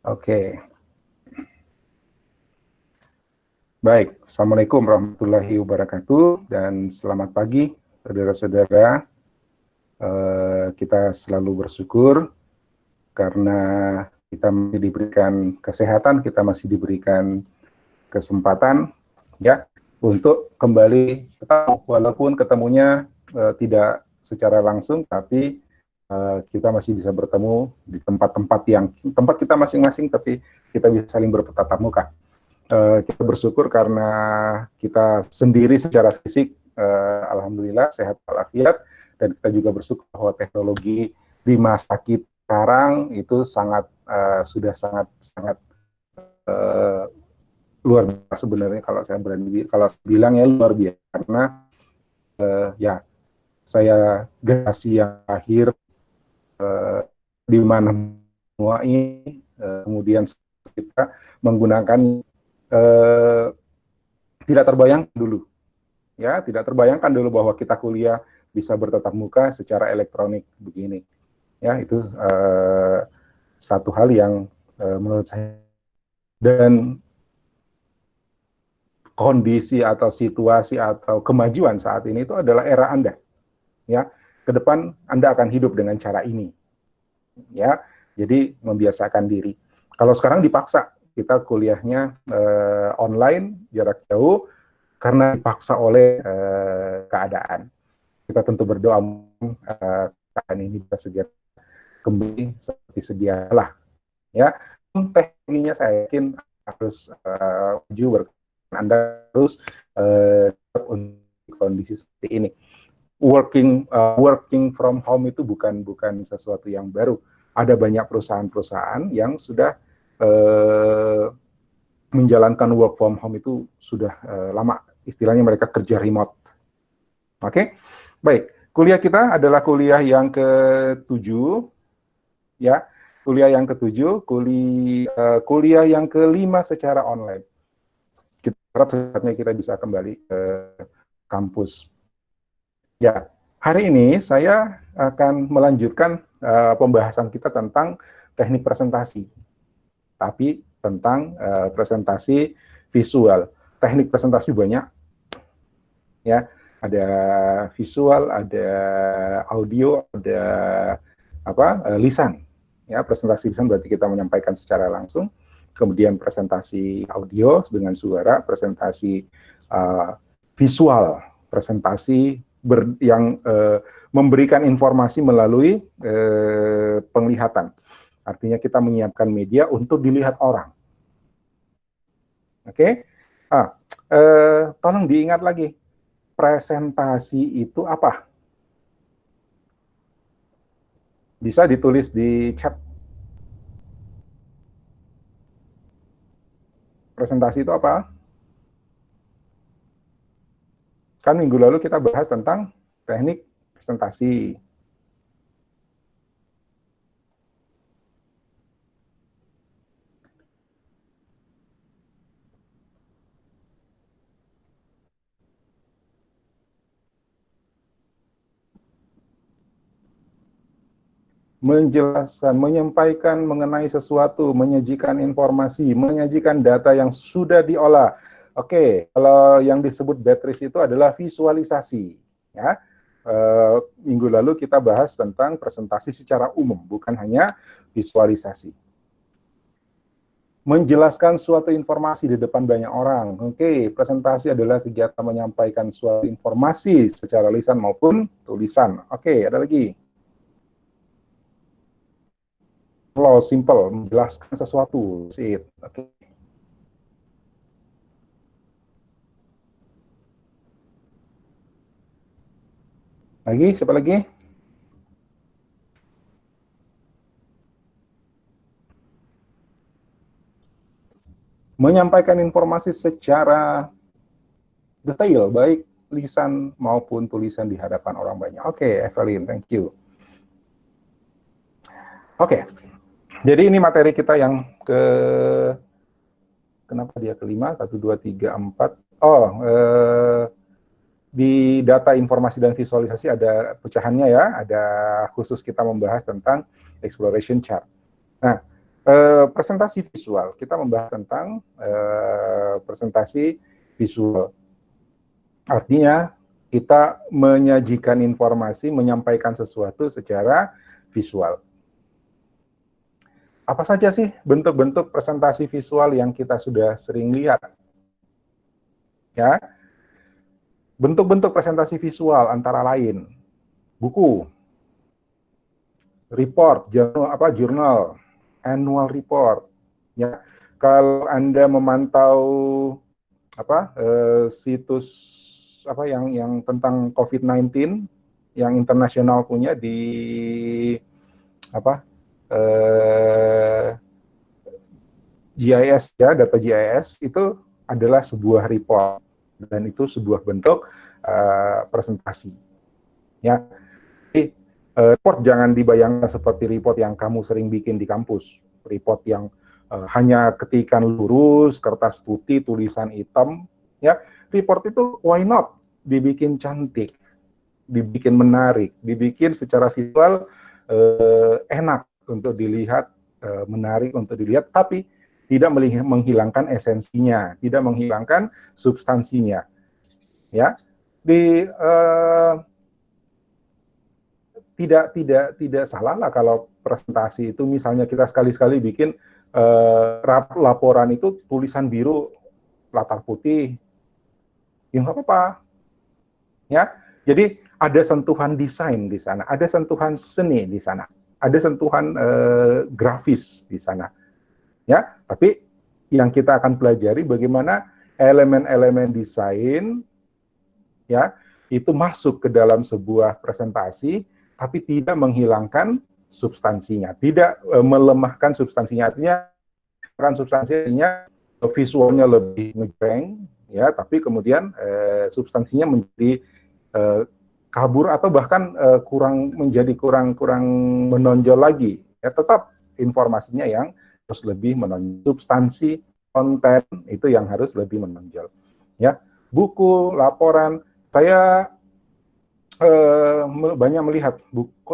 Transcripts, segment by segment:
Oke, baik. Assalamualaikum warahmatullahi wabarakatuh dan selamat pagi, saudara-saudara. Kita selalu bersyukur karena kita masih diberikan kesehatan, kita masih diberikan kesempatan, ya, untuk kembali ketemu, walaupun ketemunya tidak secara langsung, tapi kita masih bisa bertemu di tempat-tempat yang tempat kita masing-masing, tapi kita bisa saling bertatap muka. Kita bersyukur karena kita sendiri secara fisik, alhamdulillah sehat walafiat, dan kita juga bersyukur bahwa teknologi di masa kita sekarang itu sudah sangat luar biasa sebenarnya. Kalau saya berani bilang ya luar biasa, karena ya saya generasi yang lahir di mana semua ini kemudian kita menggunakan tidak terbayangkan dulu bahwa kita kuliah bisa bertatap muka secara elektronik begini, ya. Itu satu hal yang menurut saya, dan kondisi atau situasi atau kemajuan saat ini itu adalah era Anda, ya. Ke depan Anda akan hidup dengan cara ini, ya. Jadi membiasakan diri. Kalau sekarang dipaksa, kita kuliahnya online, jarak jauh, karena dipaksa oleh keadaan. Kita tentu berdoa keadaan ini bisa segera kembali seperti sedia lah, ya. Tekniknya saya yakin harus maju, Anda harus untuk kondisi seperti ini. Working from home itu bukan sesuatu yang baru. Ada banyak perusahaan-perusahaan yang sudah menjalankan work from home itu sudah lama. Istilahnya mereka kerja remote. Oke, baik. Kuliah kita adalah kuliah yang ke-7, ya. Kuliah yang ke-7, kuliah yang ke-5 secara online. Kita harap saatnya kita bisa kembali ke kampus. Ya, hari ini saya akan melanjutkan pembahasan kita tentang teknik presentasi, tapi tentang presentasi visual. Teknik presentasi banyak, ya. Ada visual, ada audio, ada lisan. Ya, presentasi lisan berarti kita menyampaikan secara langsung. Kemudian presentasi audio dengan suara, presentasi visual, presentasi yang memberikan informasi melalui penglihatan. Artinya kita menyiapkan media untuk dilihat orang. Oke? Tolong diingat lagi, presentasi itu apa? Bisa ditulis di chat. Presentasi itu apa? Kan minggu lalu kita bahas tentang teknik presentasi. Menjelaskan, menyampaikan mengenai sesuatu, menyajikan informasi, menyajikan data yang sudah diolah. Oke, kalau yang disebut Beatrice itu adalah visualisasi, ya. Minggu lalu kita bahas tentang presentasi secara umum, bukan hanya visualisasi. Menjelaskan suatu informasi di depan banyak orang. Oke, presentasi adalah kegiatan menyampaikan suatu informasi secara lisan maupun tulisan. Oke, ada lagi. Flow, simple, menjelaskan sesuatu. Oke. Lagi, siapa lagi? Menyampaikan informasi secara detail, baik lisan maupun tulisan di hadapan orang banyak. Oke, Evelyn, thank you. Oke, jadi ini materi kita yang kenapa dia kelima? 1, 2, 3, 4. Di data informasi dan visualisasi ada pecahannya, ya. Ada khusus kita membahas tentang exploration chart. Nah, Presentasi visual. Kita membahas tentang presentasi visual. Artinya kita menyajikan informasi, menyampaikan sesuatu secara visual. Apa saja sih bentuk-bentuk presentasi visual yang kita sudah sering lihat? Ya, bentuk-bentuk presentasi visual antara lain buku, report, jurnal, annual report. Ya, kalau Anda memantau situs yang tentang COVID-19 yang internasional punya di GIS, ya, data GIS itu adalah sebuah report dan itu sebuah bentuk presentasi. Ya, report jangan dibayangkan seperti report yang kamu sering bikin di kampus, report yang hanya ketikan lurus, kertas putih, tulisan hitam. Ya, report itu why not dibikin cantik, dibikin menarik, dibikin secara visual enak untuk dilihat, menarik untuk dilihat, tapi tidak menghilangkan esensinya, tidak menghilangkan substansinya. Ya, tidak salah lah kalau presentasi itu misalnya kita sekali-sekali bikin laporan itu tulisan biru, latar putih, ya nggak apa-apa. Ya, jadi ada sentuhan desain di sana, ada sentuhan seni di sana, ada sentuhan grafis di sana. Ya, tapi yang kita akan pelajari bagaimana elemen-elemen desain ya itu masuk ke dalam sebuah presentasi tapi tidak menghilangkan substansinya, tidak melemahkan substansinya. Artinya kan substansinya visualnya lebih ngejreng ya, tapi kemudian substansinya menjadi kabur atau bahkan kurang menonjol lagi. Ya, tetap informasinya yang harus lebih menonjol, substansi konten itu yang harus lebih menonjol. Ya, buku, laporan, saya banyak melihat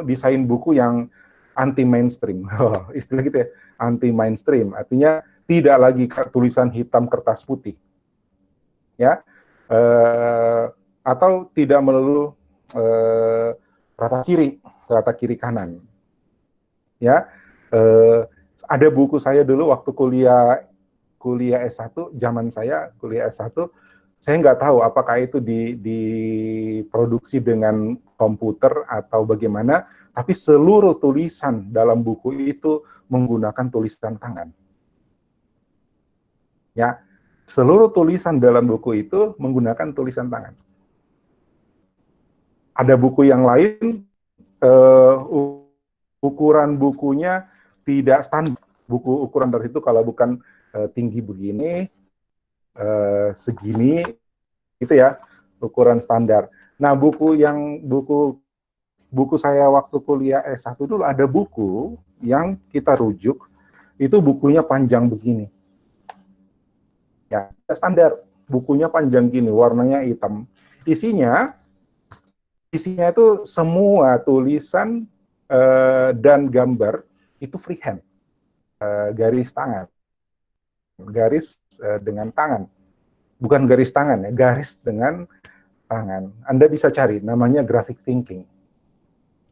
desain buku yang anti mainstream, istilah gitu ya, anti mainstream, artinya tidak lagi tulisan hitam kertas putih, ya, atau tidak melulu rata kiri kanan, ya. Ada buku saya dulu waktu kuliah S1, zaman saya kuliah S1, saya nggak tahu apakah itu diproduksi dengan komputer atau bagaimana, tapi seluruh tulisan dalam buku itu menggunakan tulisan tangan. Ya, seluruh tulisan dalam buku itu menggunakan tulisan tangan. Ada buku yang lain, ukuran bukunya tidak standar. Buku ukuran dari itu kalau bukan tinggi begini, segini, itu ya ukuran standar. Nah, buku saya waktu kuliah S1 dulu ada buku yang kita rujuk, itu bukunya panjang begini. Ya, standar, bukunya panjang gini, warnanya hitam. Isinya itu semua tulisan dan gambar itu freehand, garis tangan, garis dengan tangan, bukan garis tangan ya, garis dengan tangan. Anda bisa cari, namanya graphic thinking.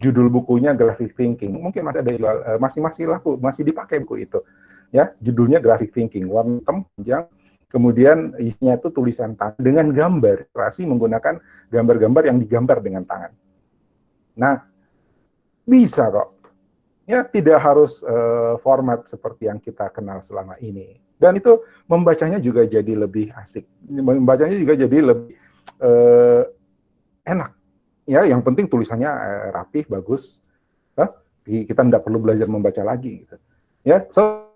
Judul bukunya graphic thinking. Mungkin masih ada masih laku, masih dipakai buku itu. Ya, judulnya graphic thinking, warna hitam panjang, kemudian isinya itu tulisan tangan dengan gambar, ilustrasi menggunakan gambar-gambar yang digambar dengan tangan. Nah, bisa kok. Ya, tidak harus format seperti yang kita kenal selama ini. Dan itu membacanya juga jadi lebih asik. Membacanya juga jadi lebih enak. Ya, yang penting tulisannya rapih, bagus. Kita tidak perlu belajar membaca lagi. Gitu. Ya, so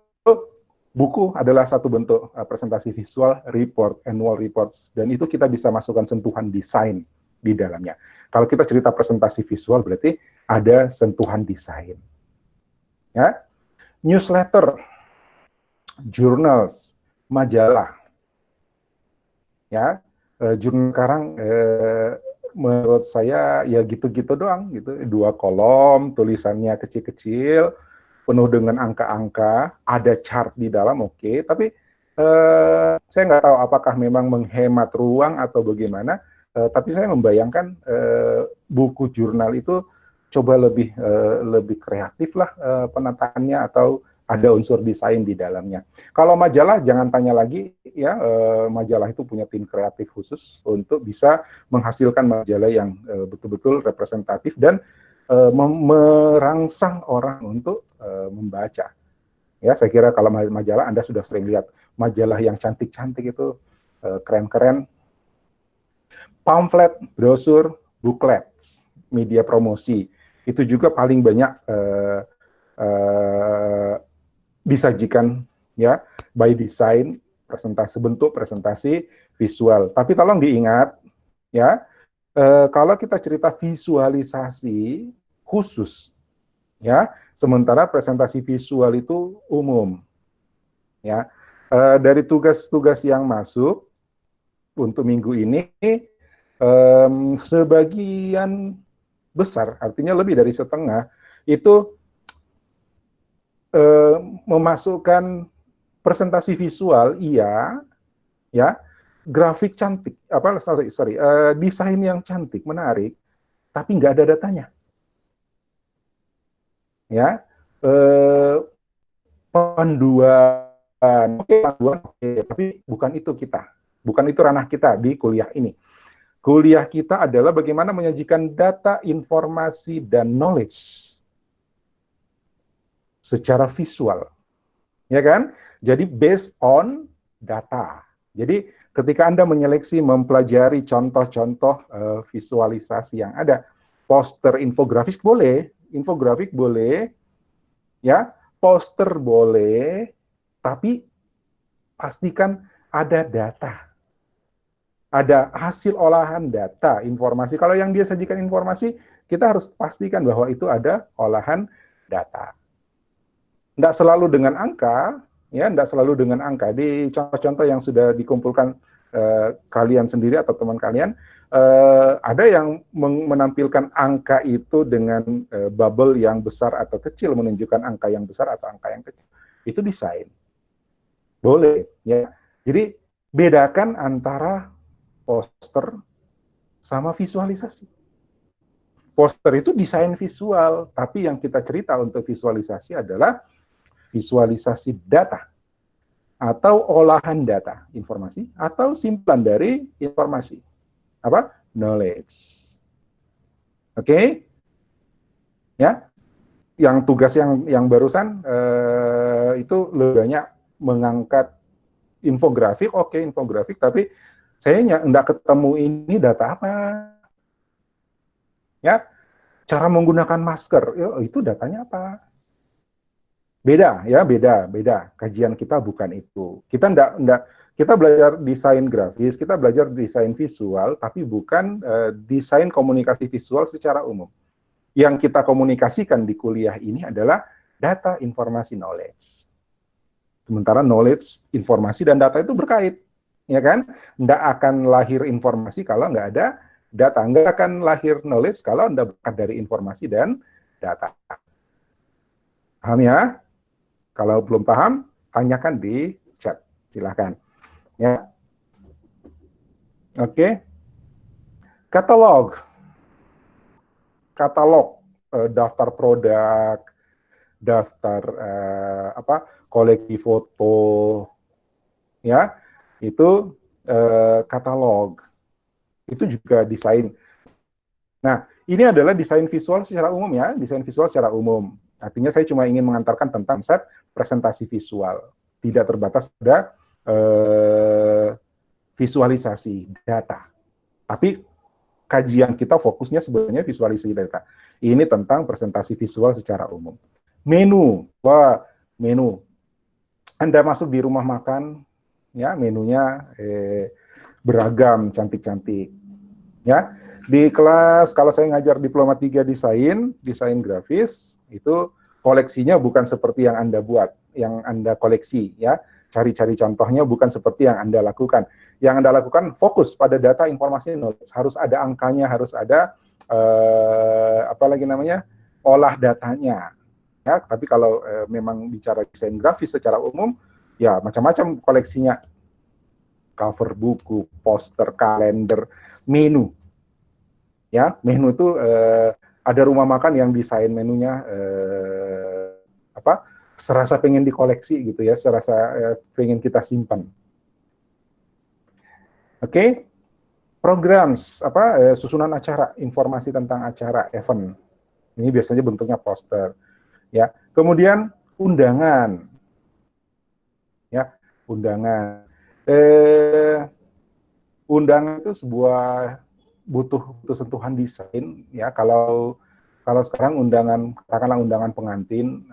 buku adalah satu bentuk presentasi visual, report, annual reports, dan itu kita bisa masukkan sentuhan desain di dalamnya. Kalau kita cerita presentasi visual berarti ada sentuhan desain. Ya, newsletter, journals, majalah. Ya, jurnal sekarang menurut saya ya gitu-gitu doang gitu, 2 kolom, tulisannya kecil-kecil, penuh dengan angka-angka, ada chart di dalam, oke, tapi saya nggak tahu apakah memang menghemat ruang atau bagaimana, tapi saya membayangkan buku jurnal itu coba lebih kreatif lah penataannya, atau ada unsur desain di dalamnya. Kalau majalah jangan tanya lagi ya, majalah itu punya tim kreatif khusus untuk bisa menghasilkan majalah yang betul-betul representatif dan merangsang orang untuk membaca. Ya, saya kira kalau majalah Anda sudah sering lihat majalah yang cantik-cantik itu, keren-keren. Pamflet, brosur, booklet, media promosi, itu juga paling banyak disajikan ya by design, presentasi bentuk, presentasi visual. Tapi tolong diingat ya, kalau kita cerita visualisasi khusus ya, sementara presentasi visual itu umum ya. Dari tugas-tugas yang masuk untuk minggu ini, sebagian besar, artinya lebih dari setengah, itu memasukkan presentasi visual, iya, ya, grafik cantik, desain yang cantik, menarik, tapi nggak ada datanya, ya, panduan, oke, tapi bukan itu bukan itu ranah kita di kuliah ini. Kuliah kita adalah bagaimana menyajikan data, informasi, dan knowledge secara visual, ya kan? Jadi based on data. Jadi ketika Anda menyeleksi, mempelajari contoh-contoh visualisasi yang ada, poster infografis boleh, infografik boleh, ya, poster boleh, tapi pastikan ada data. Ada hasil olahan data, informasi. Kalau yang dia sajikan informasi, kita harus pastikan bahwa itu ada olahan data. Tidak selalu dengan angka, ya, tidak selalu dengan angka. Di contoh-contoh yang sudah dikumpulkan kalian sendiri atau teman kalian, ada yang menampilkan angka itu dengan bubble yang besar atau kecil, menunjukkan angka yang besar atau angka yang kecil. Itu desain. Boleh, ya. Jadi bedakan antara poster sama visualisasi. Poster itu desain visual, tapi yang kita cerita untuk visualisasi adalah visualisasi data atau olahan data, informasi, atau simpan dari informasi. Apa? Knowledge. Oke? Ya. Yang tugas yang barusan itu lebih banyak mengangkat infografik, oke, infografik, tapi saya nggak ketemu ini data apa. Ya, cara menggunakan masker, itu datanya apa? Beda ya, beda. Kajian kita bukan itu. Kita belajar desain grafis, kita belajar desain visual, tapi bukan desain komunikasi visual secara umum. Yang kita komunikasikan di kuliah ini adalah data, informasi, knowledge. Sementara knowledge, informasi, dan data itu berkait. Ya kan? Nggak akan lahir informasi kalau nggak ada data. Nggak akan lahir knowledge kalau Anda berangkat dari informasi dan data. Paham ya? Kalau belum paham, tanyakan di chat. Silakan. Ya. Oke. Katalog. Daftar produk, daftar koleksi foto, ya. Itu katalog, itu juga desain. Nah, ini adalah desain visual secara umum ya, desain visual secara umum. Artinya saya cuma ingin mengantarkan tentang konsep presentasi visual, tidak terbatas pada visualisasi data. Tapi kajian kita fokusnya sebenarnya visualisasi data. Ini tentang presentasi visual secara umum. Menu, menu. Anda masuk di rumah makan, ya, menunya beragam, cantik-cantik. Ya, di kelas kalau saya ngajar diploma 3 desain grafis, itu koleksinya bukan seperti yang Anda buat, yang Anda koleksi, ya. Cari-cari contohnya bukan seperti yang Anda lakukan. Yang Anda lakukan fokus pada data, informasi, knowledge. Harus ada angkanya, harus ada olah datanya. Ya, tapi kalau memang bicara desain grafis secara umum, ya macam-macam koleksinya. Cover buku, poster, kalender, menu. Ya, menu itu ada rumah makan yang desain menunya serasa pengen dikoleksi gitu ya, serasa pengen kita simpan. Oke, programs susunan acara, informasi tentang acara event. Ini biasanya bentuknya poster. Ya, kemudian undangan, ya, undangan. Undangan itu sebuah butuh sentuhan desain, ya. Kalau sekarang undangan, katakanlah undangan pengantin,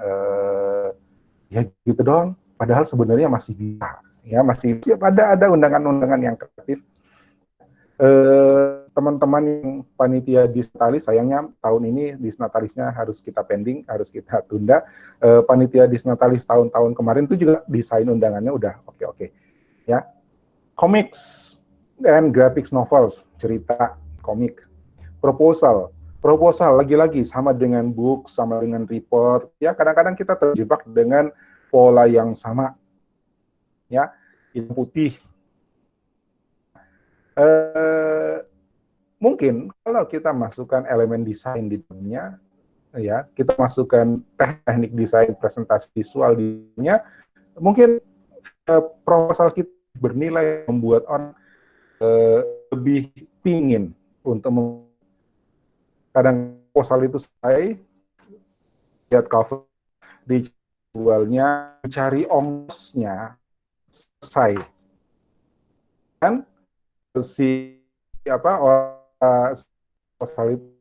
ya gitu doang. Padahal sebenarnya masih bisa, ya, masih ada undangan-undangan yang kreatif. Teman-teman yang panitia Disnatalis, sayangnya tahun ini Disnatalisnya harus kita pending, harus kita tunda. Panitia Disnatalis tahun-tahun kemarin itu juga desain undangannya udah oke, ya. Comics and graphics novels, cerita komik. Proposal lagi-lagi sama dengan book, sama dengan report. Ya, kadang-kadang kita terjebak dengan pola yang sama, ya, hitam putih. Mungkin kalau kita masukkan elemen desain di dalamnya, ya, kita masukkan teknik desain presentasi visual di dalamnya, mungkin proposal kita bernilai membuat orang lebih pingin untuk kadang proposal itu selesai, lihat cover, dijualnya, cari ongkosnya selesai, kan si proposal itu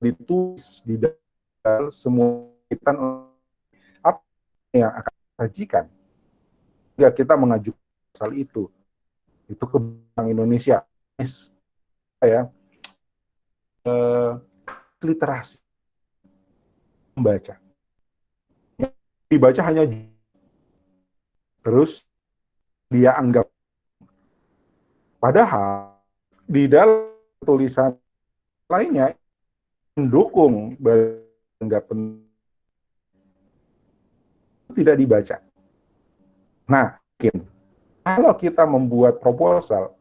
ditulis di dalam semua kita apa yang akan sajikan jika kita mengajukan proposal itu ke Bank Indonesia, ya, literasi membaca, dibaca hanya terus dia anggap, padahal di dalam tulisan lainnya mendukung anggap tidak dibaca. Nah, mungkin kalau kita membuat proposal,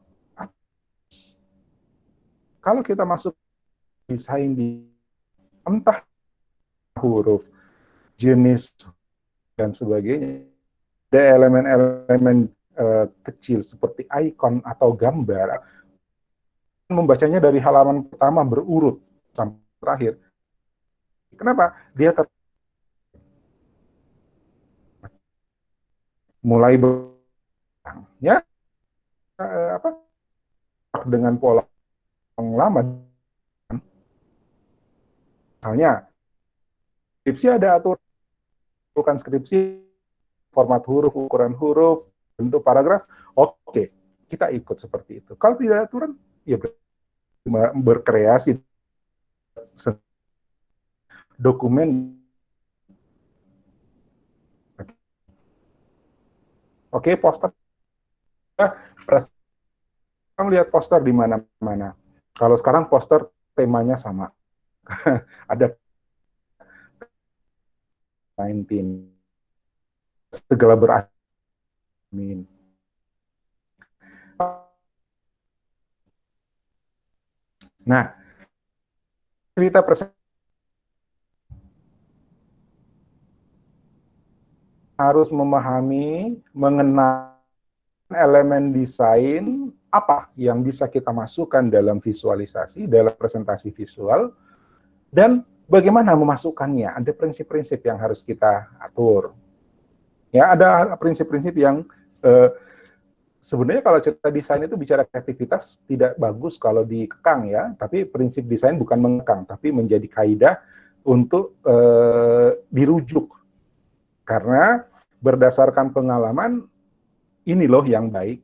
kalau kita masuk desain di entah huruf, jenis, dan sebagainya, ada elemen-elemen kecil seperti ikon atau gambar, membacanya dari halaman pertama berurut sampai terakhir. Kenapa? Dia mulai ya, dengan pola yang lama. Misalnya, skripsi ada aturan skripsi, format huruf, ukuran huruf, bentuk paragraf, oke, kita ikut seperti itu. Kalau tidak aturan, ya berkreasi dokumen. Oke, poster. Kamu lihat poster di mana-mana. Kalau sekarang poster temanya sama. Ada 19 segala beramin. Nah, cerita presentasi harus memahami, mengenal elemen desain apa yang bisa kita masukkan dalam visualisasi, dalam presentasi visual, dan bagaimana memasukkannya. Ada prinsip-prinsip yang harus kita atur. Ya, ada prinsip-prinsip yang sebenarnya kalau cerita desain itu bicara kreativitas tidak bagus kalau dikekang, ya. Tapi prinsip desain bukan mengekang, tapi menjadi kaidah untuk dirujuk. Karena berdasarkan pengalaman, ini loh yang baik,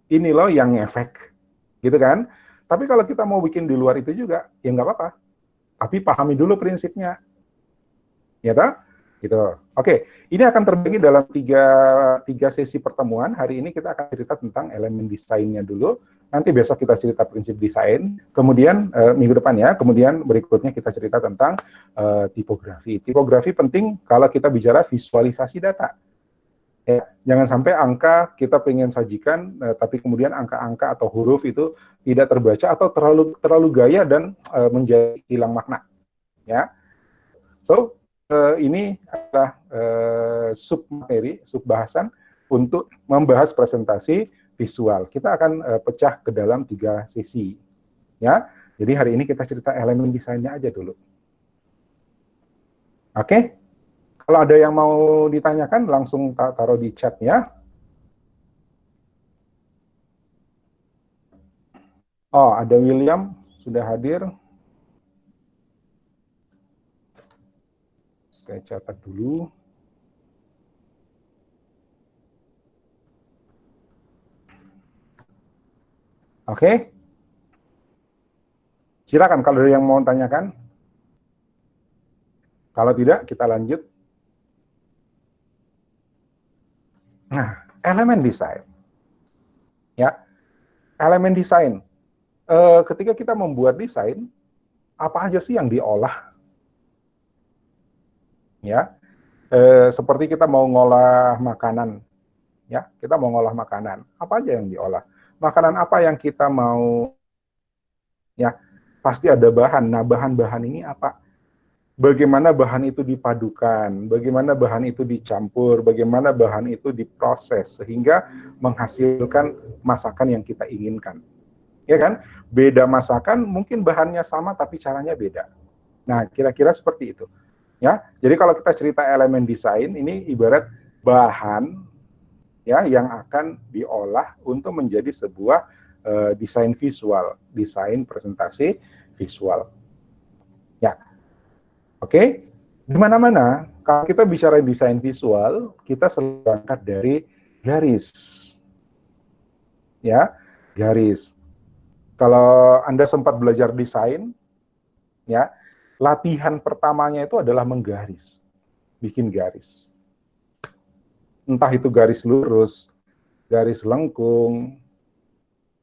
ini loh yang efek, gitu kan. Tapi kalau kita mau bikin di luar itu juga, ya nggak apa-apa. Tapi pahami dulu prinsipnya, ya toh? Gitu. Oke, ini akan terbagi dalam tiga sesi pertemuan. Hari ini kita akan cerita tentang elemen desainnya dulu. Nanti besok kita cerita prinsip desain. Kemudian minggu depan ya. Kemudian berikutnya kita cerita tentang tipografi. Tipografi penting kalau kita bicara visualisasi data. Ya, jangan sampai angka kita pengen sajikan, tapi kemudian angka-angka atau huruf itu tidak terbaca atau terlalu gaya dan menjadi hilang makna. Ya, so ini adalah submateri, subbahasan untuk membahas presentasi visual. Kita akan pecah ke dalam 3 sesi. Ya, jadi hari ini kita cerita elemen desainnya aja dulu. Oke, kalau ada yang mau ditanyakan langsung taruh di chat ya. Oh, ada William sudah hadir. Saya catat dulu. Oke. Silakan kalau ada yang mau tanyakan. Kalau tidak, kita lanjut. Nah, elemen desain. Ya, elemen desain. Ketika kita membuat desain, apa aja sih yang diolah? Ya, seperti kita mau ngolah makanan. Ya, kita mau ngolah makanan. Apa aja yang diolah? Makanan apa yang kita mau? Ya, pasti ada bahan. Nah, bahan-bahan ini apa? Bagaimana bahan itu dipadukan, bagaimana bahan itu dicampur, bagaimana bahan itu diproses sehingga menghasilkan masakan yang kita inginkan. Ya kan? Beda masakan, mungkin bahannya sama tapi caranya beda. Nah, kira-kira seperti itu. Ya. Jadi kalau kita cerita elemen desain ini ibarat bahan ya yang akan diolah untuk menjadi sebuah desain visual, desain presentasi visual. Ya. Oke, di mana-mana kalau kita bicara desain visual, kita selalu berangkat dari garis. Ya, garis. Kalau Anda sempat belajar desain, ya, latihan pertamanya itu adalah menggaris. Bikin garis. Entah itu garis lurus, garis lengkung,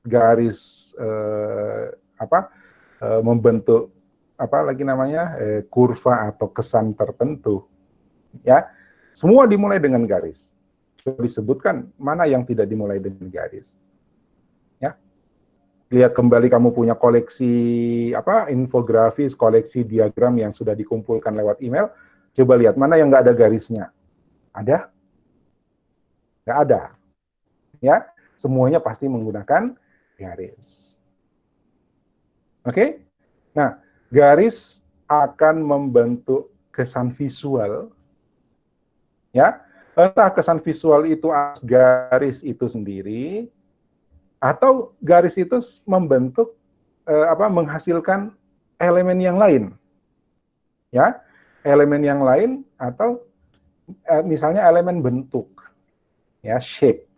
garis membentuk apa lagi namanya kurva atau kesan tertentu, ya semua dimulai dengan garis. Coba disebutkan mana yang tidak dimulai dengan garis, ya. Lihat kembali kamu punya koleksi infografis, koleksi diagram yang sudah dikumpulkan lewat email, coba lihat mana yang nggak ada garisnya. Ada? Nggak ada, ya. Semuanya pasti menggunakan garis. Oke? Nah, garis akan membentuk kesan visual, ya. Entah kesan visual itu garis itu sendiri, atau garis itu membentuk menghasilkan elemen yang lain, ya. Elemen yang lain atau misalnya elemen bentuk, ya, shape.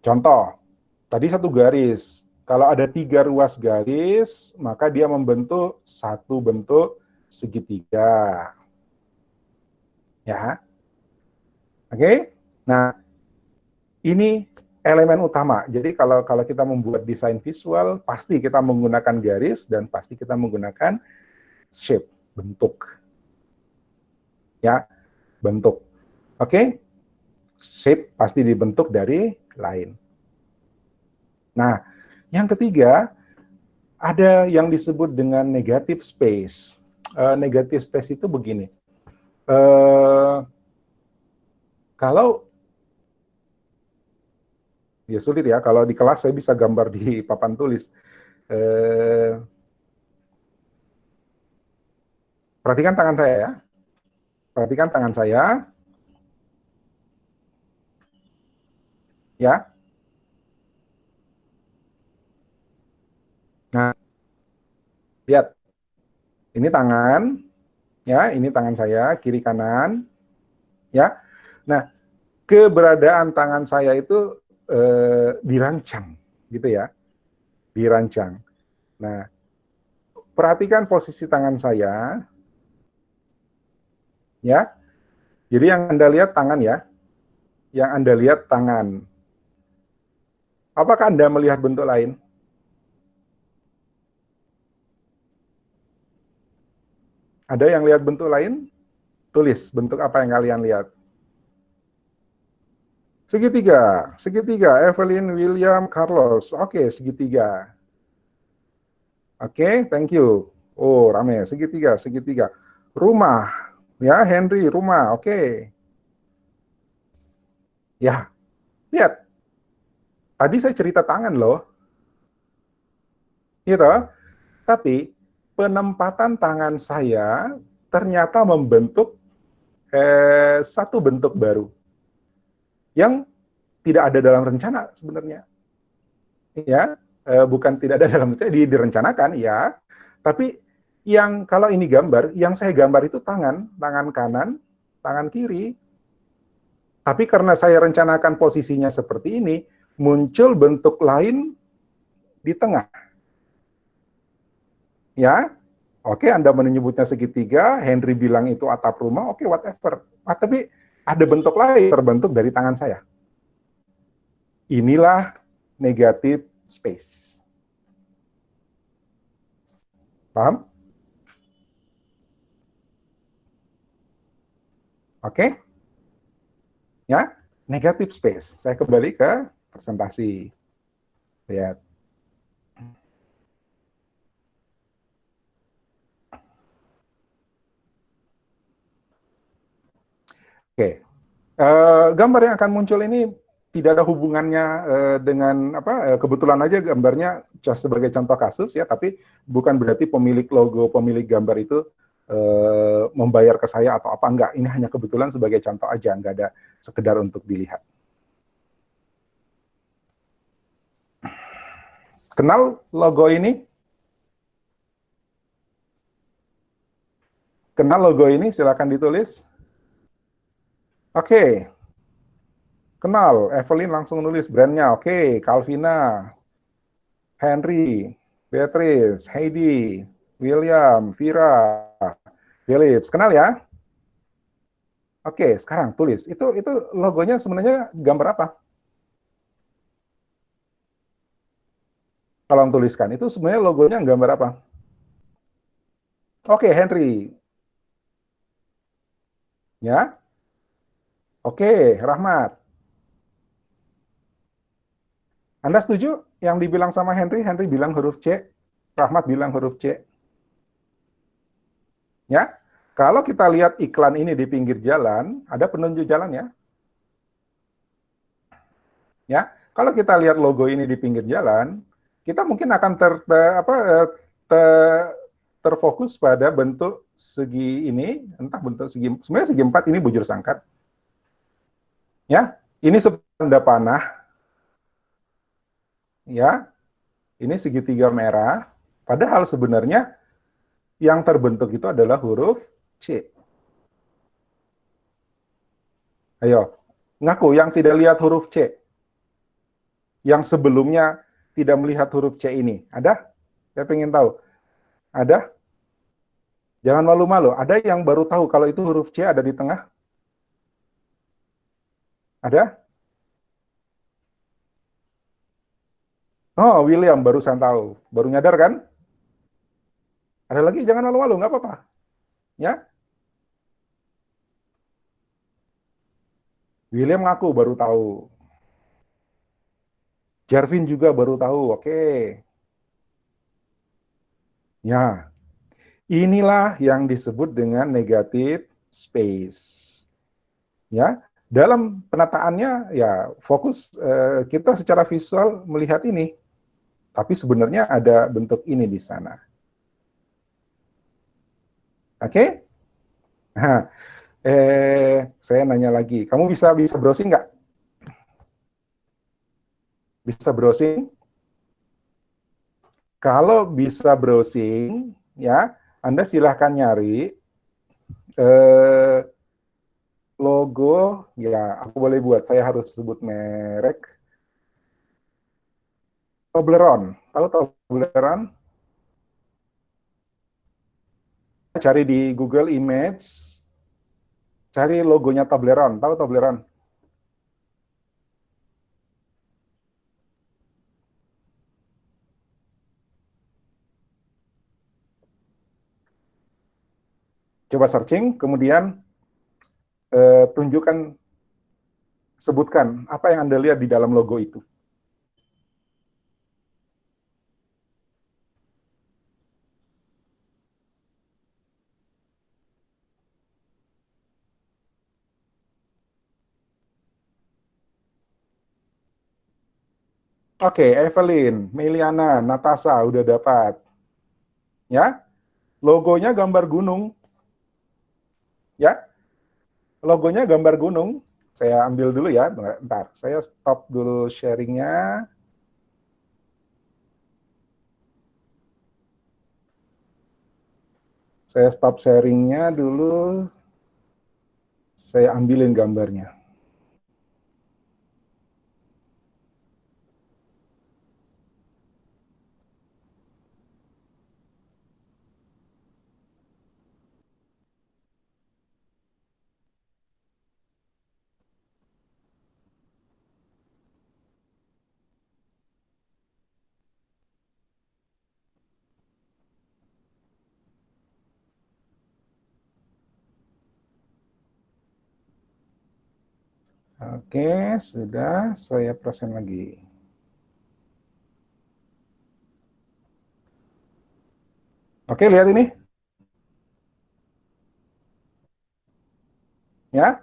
Contoh, tadi satu garis. Kalau ada 3 ruas garis, maka dia membentuk satu bentuk segitiga. Ya. Oke? Nah, ini elemen utama. Jadi kalau kita membuat desain visual, pasti kita menggunakan garis dan pasti kita menggunakan shape, bentuk. Ya, bentuk. Oke? Shape pasti dibentuk dari line. Nah, yang ketiga, ada yang disebut dengan negative space. Negative space itu begini. Kalau ya sulit ya, kalau di kelas saya bisa gambar di papan tulis. Perhatikan tangan saya ya. Perhatikan tangan saya. Ya. Nah, lihat. Ini tangan, ya, ini tangan saya, kiri kanan, ya. Nah, keberadaan tangan saya itu dirancang, gitu ya, dirancang. Nah, perhatikan posisi tangan saya, Ya. Jadi yang Anda lihat tangan ya. Yang Anda lihat tangan. Apakah Anda melihat bentuk lain? Ada yang lihat bentuk lain? Tulis bentuk apa yang kalian lihat. Segitiga, segitiga. Evelyn, William, Carlos. Oke, segitiga. Oke, thank you. Oh, rame. Segitiga, segitiga. Rumah. Ya, Henry, rumah. Oke. Ya, lihat. Tadi saya cerita tangan loh. Gitu. Tapi penempatan tangan saya ternyata membentuk satu bentuk baru yang tidak ada dalam rencana sebenarnya. Ya, bukan tidak ada dalam rencana, direncanakan ya. Tapi yang kalau ini gambar, yang saya gambar itu tangan, tangan kanan, tangan kiri. Tapi karena saya rencanakan posisinya seperti ini, muncul bentuk lain di tengah. Ya, oke, Anda menyebutnya segitiga, Henry bilang itu atap rumah, oke, whatever. Tapi ada bentuk lain terbentuk dari tangan saya. Inilah negative space. Paham? Oke? Ya, negative space. Saya kembali ke presentasi. Lihat. Oke. Gambar yang akan muncul ini tidak ada hubungannya dengan apa, kebetulan aja gambarnya just sebagai contoh kasus ya, tapi bukan berarti pemilik logo, pemilik gambar itu membayar ke saya atau apa, enggak. Ini hanya kebetulan sebagai contoh aja, enggak ada sekedar untuk dilihat. Kenal logo ini? Kenal logo ini? Silakan ditulis. Oke. Kenal, Evelyn langsung nulis brandnya. Oke, Calvina, Henry, Beatrice, Heidi, William, Vira, Philips. Kenal ya? Oke, sekarang tulis. Itu logonya sebenarnya gambar apa? Kalau tuliskan, itu sebenarnya logonya gambar apa? Oke, Henry. Ya? Oke, Rahmat. Anda setuju yang dibilang sama Henry? Henry bilang huruf C, Rahmat bilang huruf C. Ya? Kalau kita lihat iklan ini di pinggir jalan, ada penunjuk jalan ya? Ya, kalau kita lihat logo ini di pinggir jalan, kita mungkin akan terfokus pada bentuk segi ini, entah bentuk segi, sebenarnya segi 4 ini bujur sangkat. Ya, ini tanda panah. Ya, ini segitiga merah. Padahal sebenarnya yang terbentuk itu adalah huruf C. Ayo, ngaku yang tidak lihat huruf C. Yang sebelumnya tidak melihat huruf C ini. Ada? Saya pengen tahu. Ada? Jangan malu-malu. Ada yang baru tahu kalau itu huruf C ada di tengah? Ada? Oh, William barusan tahu. Baru nyadar kan? Ada lagi? Jangan malu-malu, nggak apa-apa. Ya? William ngaku baru tahu. Jarvin juga baru tahu. Oke. Ya, inilah yang disebut dengan negative space. Ya, dalam penataannya ya fokus kita secara visual melihat ini, tapi sebenarnya ada bentuk ini di sana. Oke? Nah, saya nanya lagi, kamu bisa browsing nggak? Bisa browsing? Kalau bisa browsing, ya, Anda silahkan nyari logo, ya, aku boleh buat, saya harus sebut merek. Toblerone, tahu Toblerone? Cari di Google Image, Cari logonya Toblerone. Tahu Toblerone? Coba searching, kemudian tunjukkan, sebutkan apa yang Anda lihat di dalam logo itu. Oke, Evelyn, Meliana, Natasha udah dapat. Ya, logonya gambar gunung. Ya, logonya gambar gunung. Saya ambil dulu ya, bentar. Saya stop dulu sharingnya. Saya stop sharingnya dulu. Saya ambilin gambarnya. Oke, sudah saya present lagi. Oke, lihat ini. Ya,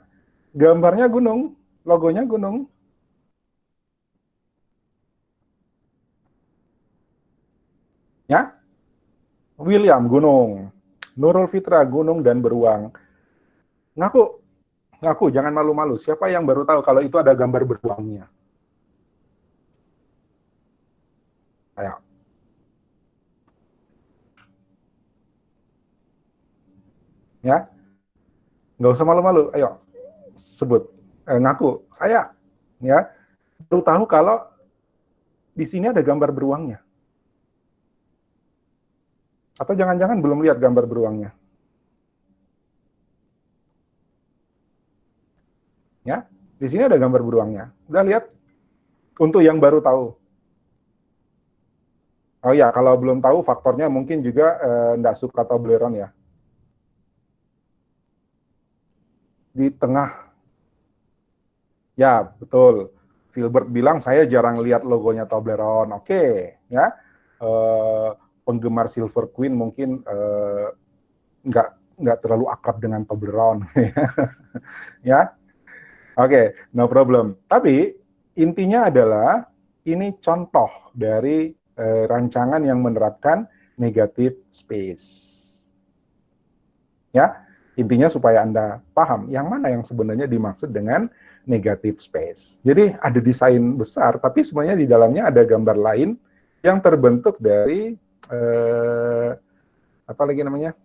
gambarnya gunung, logonya gunung. Ya, William gunung, Nurul Fitra gunung dan beruang. Ngaku, ngaku, jangan malu-malu. Siapa yang baru tahu kalau itu ada gambar beruangnya? Ayo, ya, nggak usah malu-malu. Ayo, sebut, ngaku. Saya, ya, baru tahu kalau di sini ada gambar beruangnya. Atau jangan-jangan belum lihat gambar beruangnya? Ya, di sini ada gambar beruangnya. Udah lihat? Untuk yang baru tahu. Oh ya, kalau belum tahu faktornya mungkin juga nggak suka Toblerone ya. Di tengah, ya betul. Filbert bilang saya jarang lihat logonya Toblerone. Oke, ya. Eh, Penggemar Silver Queen mungkin nggak terlalu akrab dengan Toblerone, ya. Oke, no problem. Tapi intinya adalah ini contoh dari rancangan yang menerapkan negative space. Ya, intinya supaya Anda paham yang mana yang sebenarnya dimaksud dengan negative space. Jadi ada desain besar, tapi sebenarnya di dalamnya ada gambar lain yang terbentuk dari apa lagi namanya?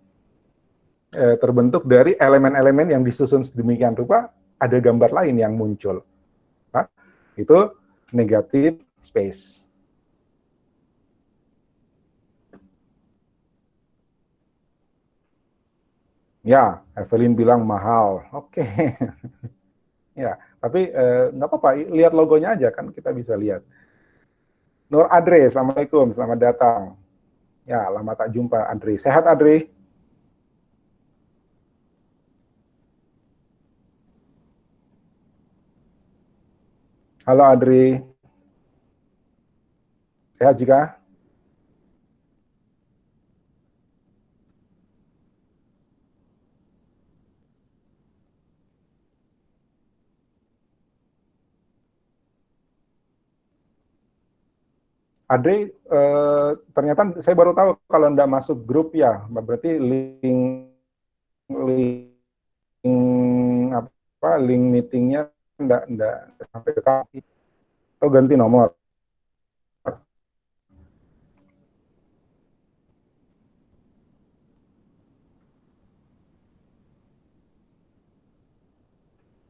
Terbentuk dari elemen-elemen yang disusun sedemikian rupa, ada gambar lain yang muncul. Nah, itu negative space. Ya, Evelyn bilang mahal. Oke. Ya, tapi nggak apa-apa, lihat logonya aja kan kita bisa lihat. Nur Adre, Assalamualaikum, selamat datang. Ya, lama tak jumpa Adre. Sehat Adre? Halo Adre, sehat juga? Adre, ternyata saya baru tahu kalau Anda masuk grup ya, berarti link apa link meetingnya enggak sampai ke kami atau ganti nomor.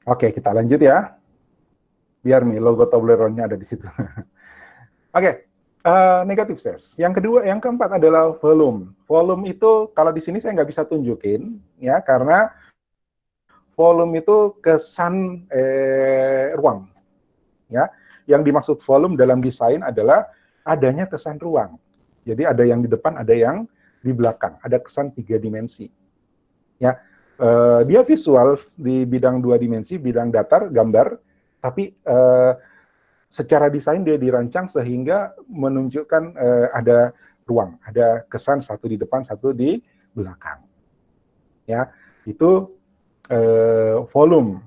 Oke, kita lanjut ya. Biar nih logo Toblerone-nya ada di situ. Oke, negatif space. Yang kedua, yang keempat adalah volume. Volume itu kalau di sini saya nggak bisa tunjukin ya karena volume itu kesan ruang. Ya, yang dimaksud volume dalam desain adalah adanya kesan ruang. Jadi ada yang di depan, ada yang di belakang. Ada kesan 3 dimensi. Ya, dia visual di bidang 2 dimensi, bidang datar, gambar, tapi secara desain dia dirancang sehingga menunjukkan ada ruang, ada kesan satu di depan, satu di belakang. Ya, itu volume,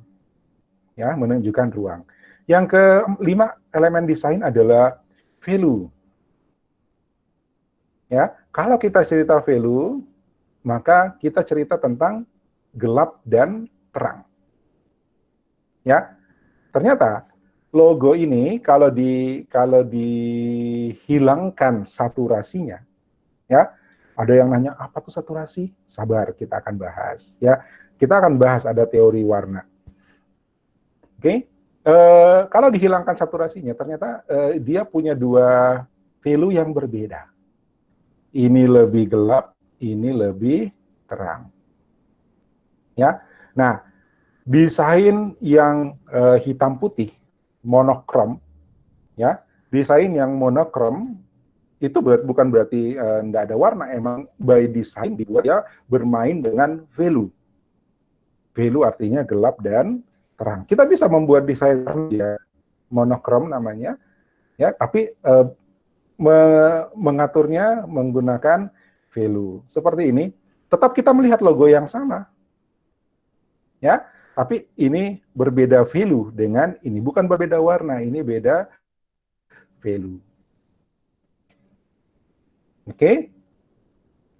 ya, menunjukkan ruang. Yang kelima elemen desain adalah value. Ya, kalau kita cerita value, maka kita cerita tentang gelap dan terang. Ya, ternyata logo ini kalau dihilangkan saturasinya, ya, ada yang nanya apa tuh saturasi? Sabar, kita akan bahas. Ya, kita akan bahas ada teori warna. Oke, kalau dihilangkan saturasinya, ternyata dia punya 2 value yang berbeda. Ini lebih gelap, ini lebih terang. Ya, nah, desain yang hitam putih, monokrom, ya, desain yang monokrom itu bukan berarti nggak ada warna, emang by design dibuat ya bermain dengan value. Value artinya gelap dan terang. Kita bisa membuat desain ya monokrom namanya, ya, tapi mengaturnya menggunakan value. Seperti ini, tetap kita melihat logo yang sama. Ya, tapi ini berbeda value dengan ini, bukan berbeda warna, ini beda value. Oke?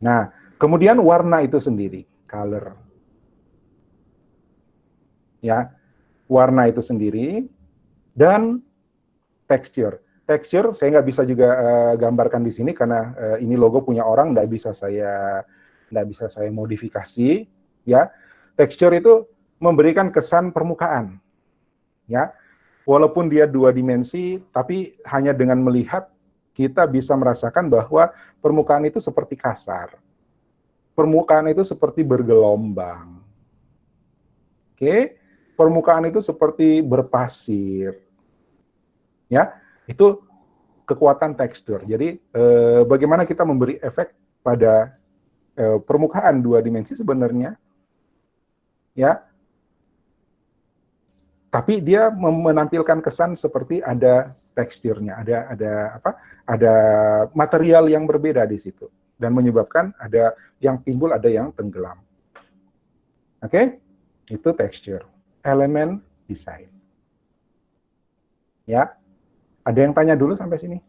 Nah, kemudian warna itu sendiri, color. Ya, warna itu sendiri dan texture. Texture saya nggak bisa juga gambarkan di sini karena ini logo punya orang, nggak bisa saya modifikasi. Ya, texture itu memberikan kesan permukaan. Ya, walaupun dia 2 dimensi, tapi hanya dengan melihat kita bisa merasakan bahwa permukaan itu seperti kasar. Permukaan itu seperti bergelombang. Oke, permukaan itu seperti berpasir. Ya, itu kekuatan tekstur. Jadi bagaimana kita memberi efek pada permukaan 2 dimensi sebenarnya, ya, tapi dia menampilkan kesan seperti ada teksturnya, ada material yang berbeda di situ dan menyebabkan ada yang timbul, ada yang tenggelam. Oke, itu tekstur, elemen desain. Ya. Ada yang tanya dulu sampai sini?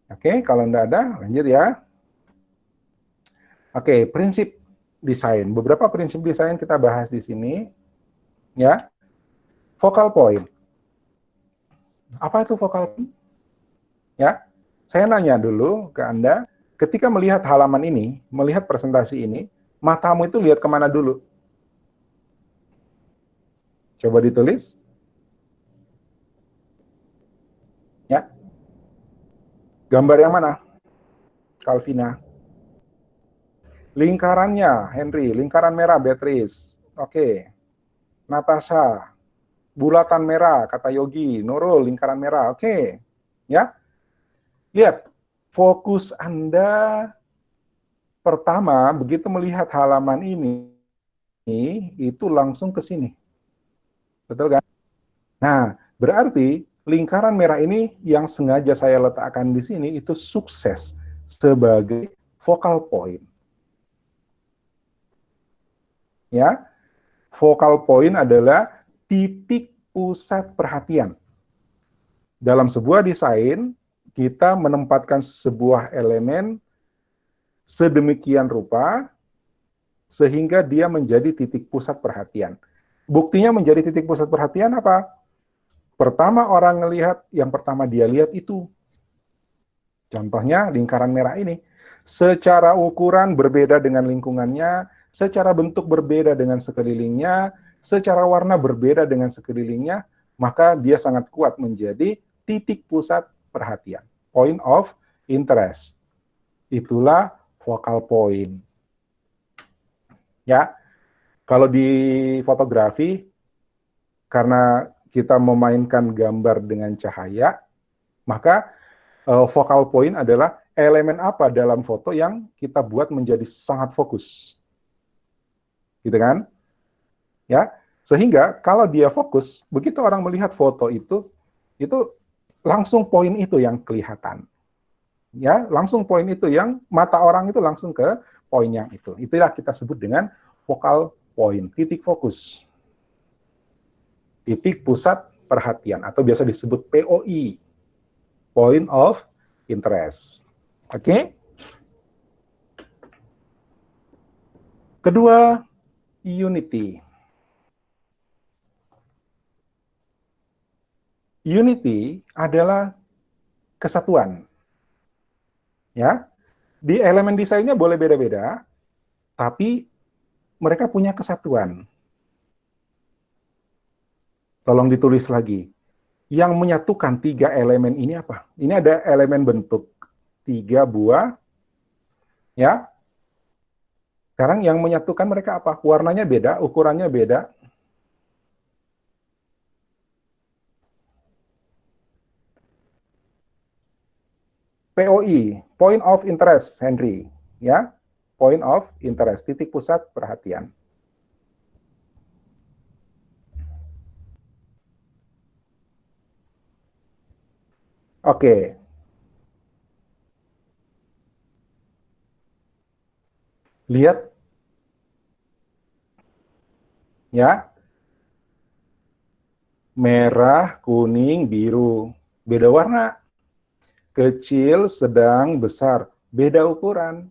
Oke, kalau enggak ada, lanjut ya. Oke, prinsip desain. Beberapa prinsip desain kita bahas di sini. Ya, focal point. Apa itu focal point? Ya, saya nanya dulu ke Anda, ketika melihat halaman ini, melihat presentasi ini, matamu itu lihat kemana dulu? Coba ditulis. Ya, gambar yang mana? Calvina. Lingkarannya, Henry. Lingkaran merah, Beatrice. Oke. Natasha. Bulatan merah, kata Yogi. Nurul, lingkaran merah. Oke. Ya. Lihat, fokus Anda pertama, begitu melihat halaman ini, itu langsung ke sini. Betul kan? Nah, berarti lingkaran merah ini yang sengaja saya letakkan di sini, itu sukses sebagai focal point. Ya, focal point adalah titik pusat perhatian. Dalam sebuah desain, kita menempatkan sebuah elemen sedemikian rupa sehingga dia menjadi titik pusat perhatian. Buktinya menjadi titik pusat perhatian apa? Pertama orang melihat, yang pertama dia lihat itu. Contohnya lingkaran merah ini. Secara ukuran berbeda dengan lingkungannya, secara bentuk berbeda dengan sekelilingnya, secara warna berbeda dengan sekelilingnya, maka dia sangat kuat menjadi titik pusat perhatian, point of interest. Itulah focal point. Ya, kalau di fotografi, karena kita memainkan gambar dengan cahaya, maka focal point adalah elemen apa dalam foto yang kita buat menjadi sangat fokus. Gitu kan? Ya, sehingga kalau dia fokus, begitu orang melihat foto itu langsung poin itu yang kelihatan. Ya, langsung poin itu yang mata orang itu langsung ke poin yang itu. Itulah kita sebut dengan focal point, titik fokus. Titik pusat perhatian atau biasa disebut POI, point of interest. Oke? Kedua, unity. Unity adalah kesatuan. Ya, di elemen desainnya boleh beda-beda, tapi mereka punya kesatuan. Tolong ditulis lagi. Yang menyatukan tiga elemen ini apa? Ini ada elemen bentuk 3 buah, ya. Sekarang yang menyatukan mereka apa? Warnanya beda, ukurannya beda. POI, point of interest, Henry, ya. Point of interest, titik pusat perhatian. Oke. Lihat ya. Merah, kuning, biru. Beda warna. Kecil, sedang, besar. Beda ukuran.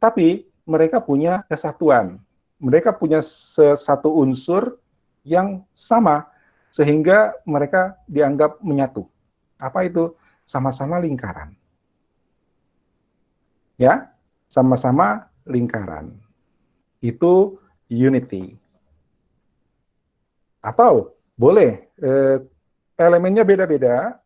Tapi mereka punya kesatuan. Mereka punya satu unsur yang sama sehingga mereka dianggap menyatu. Apa itu? Sama-sama lingkaran. Ya, sama-sama lingkaran. Itu unity. Atau boleh elemennya beda-beda,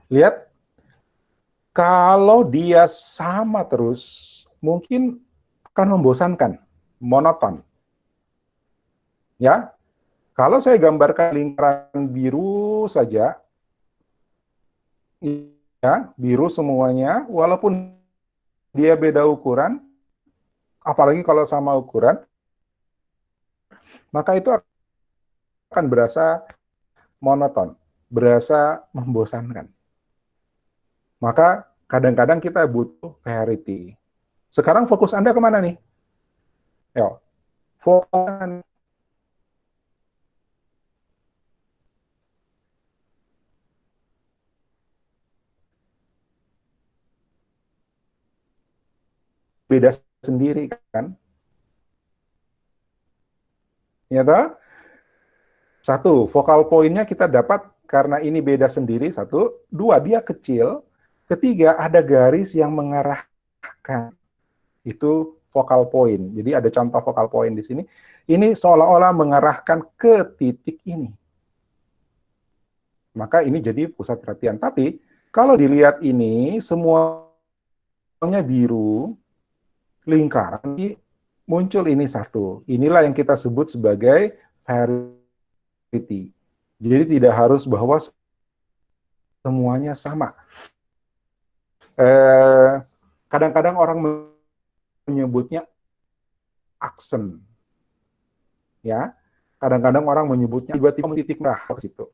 lihat kalau dia sama terus, mungkin akan membosankan, monoton. Ya, kalau saya gambarkan lingkaran biru saja, ya, biru semuanya, walaupun dia beda ukuran, apalagi kalau sama ukuran, maka itu akan berasa monoton, berasa membosankan. Maka kadang-kadang kita butuh variety. Sekarang fokus Anda kemana nih? Yo, fokus beda sendiri kan? Ya toh? Satu, focal point-nya kita dapat karena ini beda sendiri, satu. Dua, dia kecil. Ketiga, ada garis yang mengarahkan. Itu focal point. Jadi ada contoh focal point di sini. Ini seolah-olah mengarahkan ke titik ini. Maka ini jadi pusat perhatian. Tapi kalau dilihat ini, semuanya biru, lingkaran, muncul ini satu. Inilah yang kita sebut sebagai variety. Jadi tidak harus bahwa semuanya sama. Kadang-kadang orang menyebutnya aksen. Ya, kadang-kadang orang menyebutnya tiba-tiba titik merah ke situ.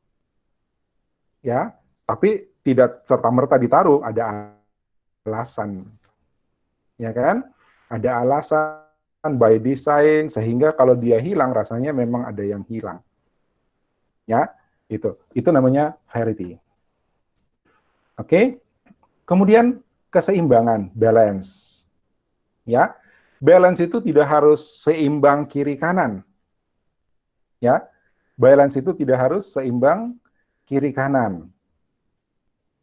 Ya, tapi tidak serta-merta ditaruh, ada alasan. Ya kan? Ada alasan by design sehingga kalau dia hilang rasanya memang ada yang hilang. Ya, itu namanya variety. Oke? Kemudian keseimbangan, balance. Ya, balance itu tidak harus seimbang kiri kanan. Ya, balance itu tidak harus seimbang kiri kanan.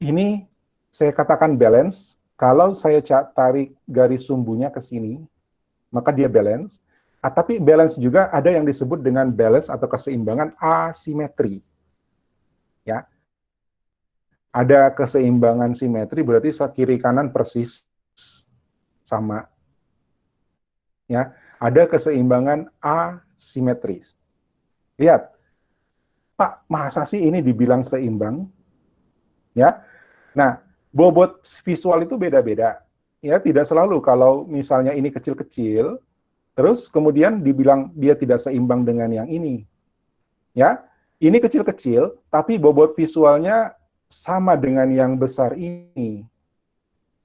Ini saya katakan balance, kalau saya tarik garis sumbunya ke sini, maka dia balance. Tapi balance juga ada yang disebut dengan balance atau keseimbangan asimetri. Ya, ada keseimbangan simetri berarti kiri kanan persis sama. Ya, ada keseimbangan asimetris. Lihat, Pak, masa sih ini dibilang seimbang? Ya, nah, bobot visual itu beda-beda. Ya, tidak selalu kalau misalnya ini kecil-kecil, terus kemudian dibilang dia tidak seimbang dengan yang ini. Ya, ini kecil-kecil, tapi bobot visualnya sama dengan yang besar ini.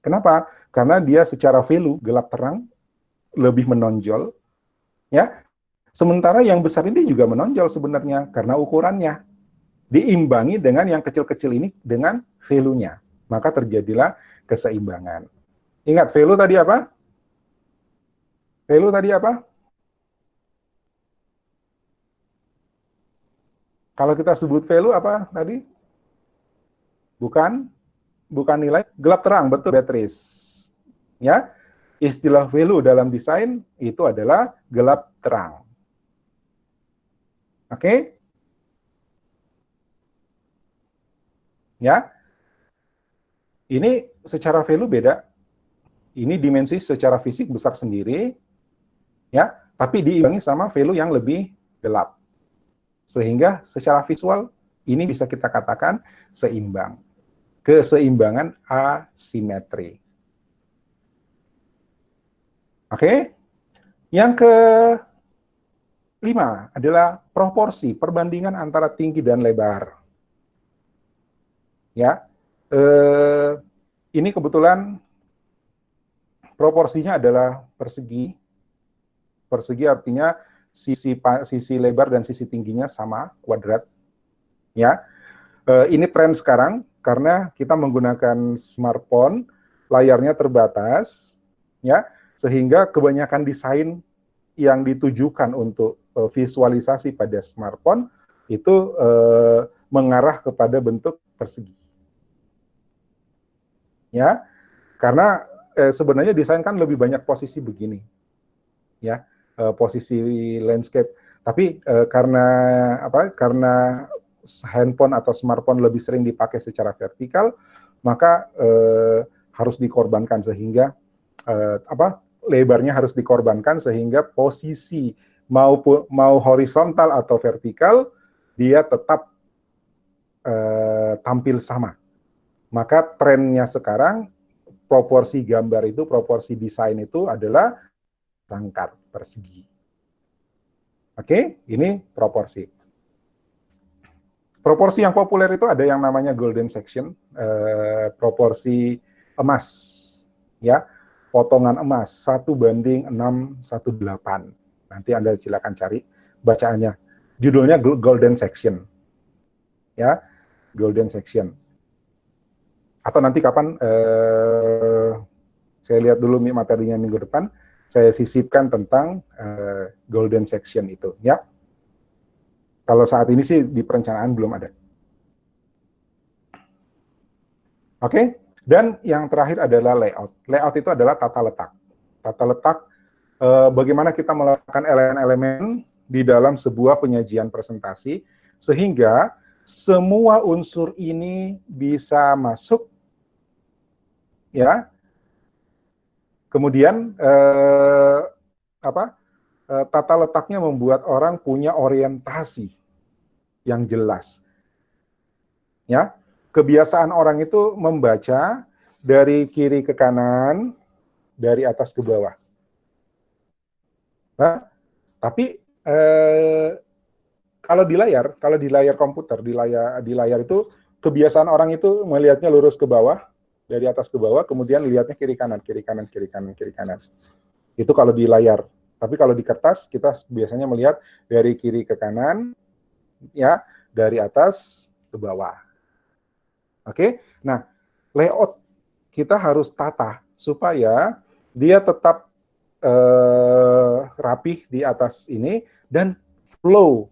Kenapa? Karena dia secara value gelap terang lebih menonjol, ya. Sementara yang besar ini juga menonjol sebenarnya karena ukurannya diimbangi dengan yang kecil-kecil ini dengan value-nya. Maka terjadilah keseimbangan. Ingat value tadi apa? Value tadi apa? Kalau kita sebut value apa tadi? Bukan nilai, gelap terang, betul, Beatrice. Ya, istilah value dalam desain itu adalah gelap terang. Oke? Ya, ini secara value beda. Ini dimensi secara fisik besar sendiri, ya, tapi diimbangi sama value yang lebih gelap. Sehingga secara visual ini bisa kita katakan seimbang. Keseimbangan asimetri. Oke? Yang kelima adalah proporsi, perbandingan antara tinggi dan lebar. Ya, ini kebetulan proporsinya adalah persegi. Persegi artinya sisi lebar dan sisi tingginya sama, kuadrat. Ya, ini tren sekarang karena kita menggunakan smartphone, layarnya terbatas, ya, sehingga kebanyakan desain yang ditujukan untuk visualisasi pada smartphone itu mengarah kepada bentuk persegi. Ya, karena sebenarnya desain kan lebih banyak posisi begini, ya, posisi landscape. Tapi karena apa? Karena handphone atau smartphone lebih sering dipakai secara vertikal, maka harus dikorbankan sehingga lebarnya harus dikorbankan sehingga posisi mau horizontal atau vertikal dia tetap tampil sama. Maka trennya sekarang proporsi gambar itu, proporsi desain itu adalah sangkar persegi. Oke, ini proporsi. Proporsi yang populer itu ada yang namanya golden section, proporsi emas, ya, potongan emas 1:618. Nanti Anda silakan cari bacaannya. Judulnya golden section, ya, golden section. Atau nanti kapan saya lihat dulu materinya minggu depan, saya sisipkan tentang golden section itu, ya. Kalau saat ini sih di perencanaan belum ada. Oke, dan yang terakhir adalah layout. Layout itu adalah tata letak. Tata letak, bagaimana kita meletakkan elemen-elemen di dalam sebuah penyajian presentasi, sehingga semua unsur ini bisa masuk, ya. Kemudian tata letaknya membuat orang punya orientasi yang jelas. Ya, kebiasaan orang itu membaca dari kiri ke kanan, dari atas ke bawah. Nah, tapi kalau di layar komputer, di layar itu kebiasaan orang itu melihatnya lurus ke bawah, dari atas ke bawah, kemudian lihatnya kiri kanan, kiri kanan, kiri kanan, kiri kanan. Itu kalau di layar. Tapi kalau di kertas kita biasanya melihat dari kiri ke kanan, ya, dari atas ke bawah. Oke, nah layout kita harus tata supaya dia tetap rapih di atas ini dan flow,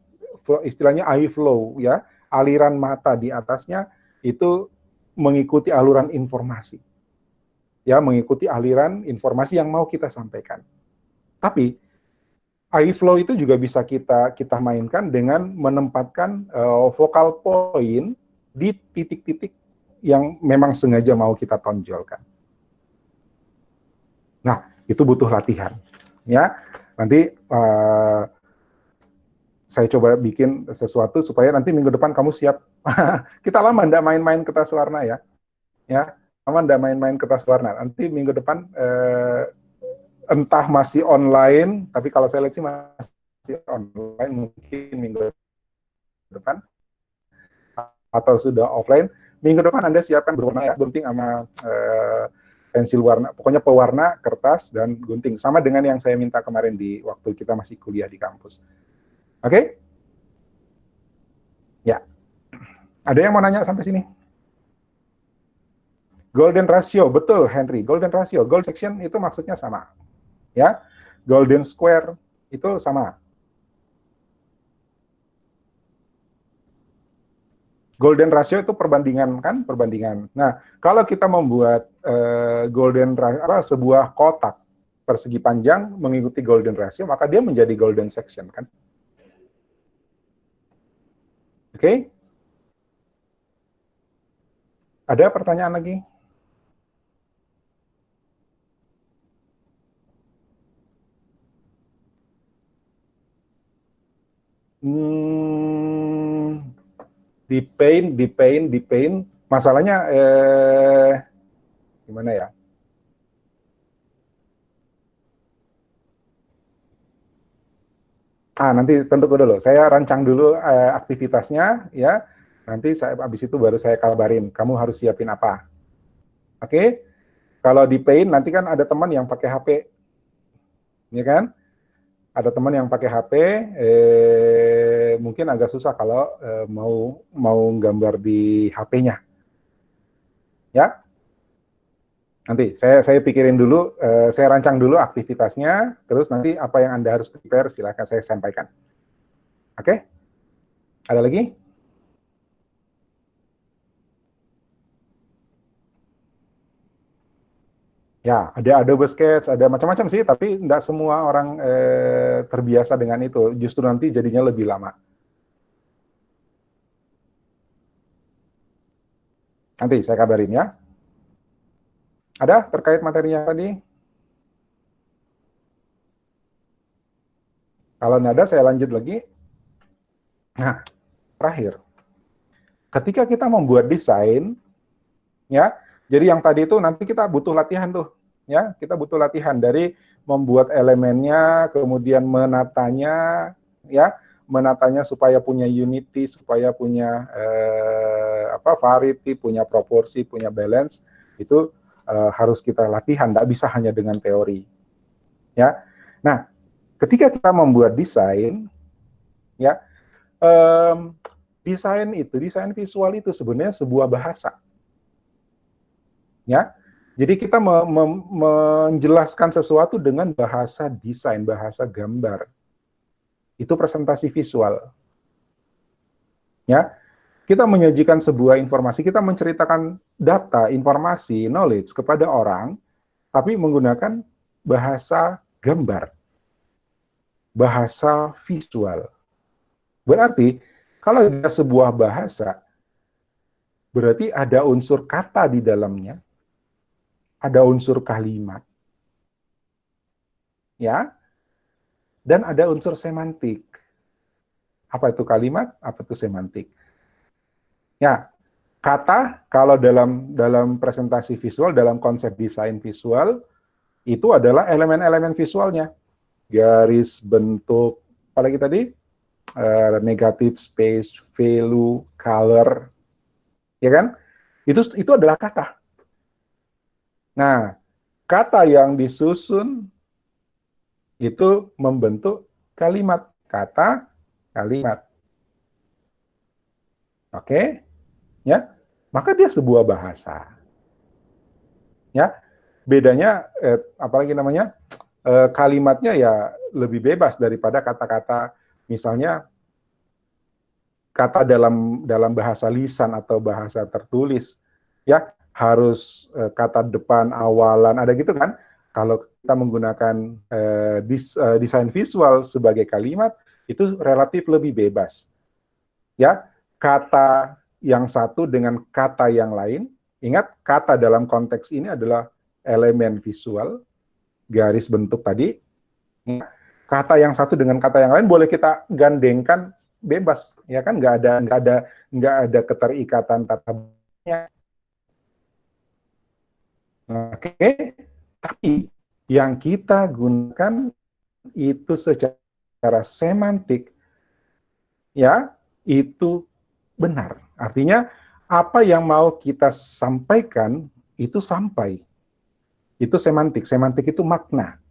istilahnya eye flow ya, aliran mata di atasnya itu mengikuti aliran informasi. Ya, mengikuti aliran informasi yang mau kita sampaikan. Tapi eye flow itu juga bisa kita mainkan dengan menempatkan focal point di titik-titik yang memang sengaja mau kita tonjolkan. Nah, itu butuh latihan. Ya, nanti saya coba bikin sesuatu supaya nanti minggu depan kamu siap. Kita lama ndak main-main kertas warna ya. Ya, lama ndak main-main kertas warna. Nanti minggu depan entah masih online, tapi kalau saya lihat sih masih online, mungkin minggu depan atau sudah offline. Minggu depan Anda siapkan berwarna ya, gunting sama pensil warna, pokoknya pewarna, kertas, dan gunting. Sama dengan yang saya minta kemarin di waktu kita masih kuliah di kampus. Oke? Ya. Ada yang mau nanya sampai sini? Golden ratio, betul Henry. Golden ratio, gold section itu maksudnya sama. Ya, golden square itu sama. Golden ratio itu perbandingan kan, perbandingan. Nah, kalau kita membuat sebuah kotak persegi panjang mengikuti golden ratio, maka dia menjadi golden section kan. Oke? Ada pertanyaan lagi? Di paint. Masalahnya gimana ya? Nanti tentu dulu. Saya rancang dulu aktivitasnya ya. Nanti habis itu baru saya kabarin. Kamu harus siapin apa? Oke? Kalau di paint nanti kan ada teman yang pakai HP, ya kan? Ada teman yang pakai HP, mungkin agak susah kalau mau gambar di HP-nya, ya. Nanti saya pikirin dulu, saya rancang dulu aktivitasnya, terus nanti apa yang Anda harus prepare silahkan saya sampaikan. Oke? Ada lagi? Ya, ada Adobe Sketch, ada macam-macam sih, tapi tidak semua orang terbiasa dengan itu. Justru nanti jadinya lebih lama. Nanti saya kabarin ya. Ada terkait materinya tadi? Kalau nggak ada, saya lanjut lagi. Nah, terakhir. Ketika kita membuat desain, ya, jadi yang tadi itu nanti kita butuh latihan tuh. Ya, kita butuh latihan dari membuat elemennya, kemudian menatanya, ya, menatanya supaya punya unity, supaya punya variety, punya proporsi, punya balance, itu harus kita latihan, tidak bisa hanya dengan teori. Ya, nah, ketika kita membuat desain, ya, desain visual itu sebenarnya sebuah bahasa. Ya, jadi kita menjelaskan sesuatu dengan bahasa desain, bahasa gambar. Itu presentasi visual. Ya, kita menyajikan sebuah informasi, kita menceritakan data, informasi, knowledge kepada orang, tapi menggunakan bahasa gambar, bahasa visual. Berarti, kalau ada sebuah bahasa, berarti ada unsur kata di dalamnya, ada unsur kalimat, ya, dan ada unsur semantik. Apa itu kalimat? Apa itu semantik? Ya, kata kalau dalam presentasi visual, dalam konsep desain visual, itu adalah elemen-elemen visualnya. Garis, bentuk, apalagi tadi, negative space, value, color, ya kan? Itu adalah kata. Nah, kata yang disusun itu membentuk kalimat. Kata, kalimat. Oke? Ya, maka dia sebuah bahasa. Ya, bedanya apalagi namanya kalimatnya ya lebih bebas daripada kata-kata misalnya kata dalam bahasa lisan atau bahasa tertulis, ya harus kata depan awalan ada gitu kan. Kalau kita menggunakan desain visual sebagai kalimat itu relatif lebih bebas, ya. Kata yang satu dengan kata yang lain, ingat kata dalam konteks ini adalah elemen visual, garis bentuk tadi. Kata yang satu dengan kata yang lain boleh kita gandengkan bebas, ya kan, nggak ada keterikatan tata bahasanya. Oke, tapi yang kita gunakan itu secara semantik, ya, itu benar. Artinya apa yang mau kita sampaikan itu sampai. Itu semantik. Semantik itu makna.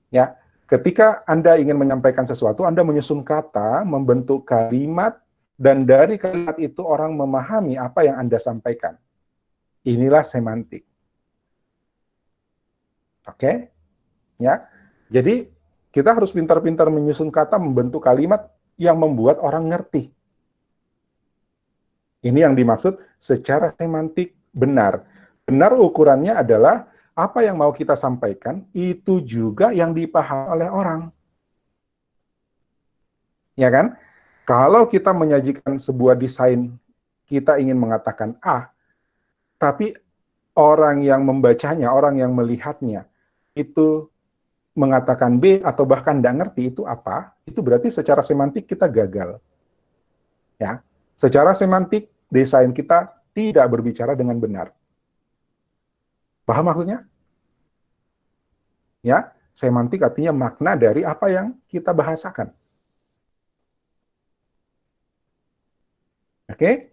Ya, ketika Anda ingin menyampaikan sesuatu, Anda menyusun kata, membentuk kalimat, dan dari kalimat itu orang memahami apa yang Anda sampaikan. Inilah semantik. Oke? Ya. Jadi, kita harus pintar-pintar menyusun kata, membentuk kalimat yang membuat orang ngerti. Ini yang dimaksud secara semantik benar. Benar ukurannya adalah apa yang mau kita sampaikan, itu juga yang dipahami oleh orang. Ya kan? Kalau kita menyajikan sebuah desain, kita ingin mengatakan A, tapi orang yang membacanya, orang yang melihatnya, itu mengatakan B, atau bahkan tidak ngerti itu apa, itu berarti secara semantik kita gagal. Ya, secara semantik, desain kita tidak berbicara dengan benar. Paham maksudnya? Ya, semantik artinya makna dari apa yang kita bahasakan. Oke?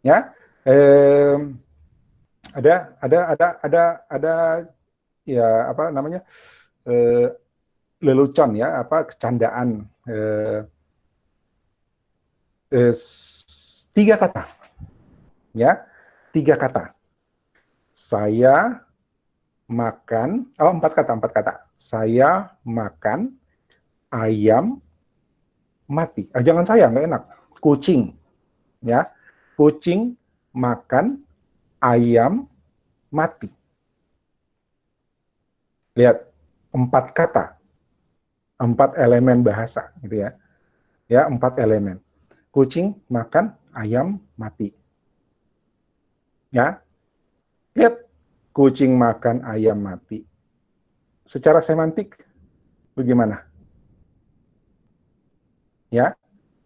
Ya, ada ya apa namanya lelucon ya, apa kecandaan, tiga kata, ya, tiga kata. Saya makan, empat kata. Saya makan ayam mati. Jangan saya, nggak enak. Kucing, ya, kucing makan ayam mati. Lihat, empat kata, empat elemen bahasa, gitu ya. Ya, empat elemen. Kucing makan ayam mati. Ya, lihat, kucing makan ayam mati. Secara semantik, bagaimana? Ya,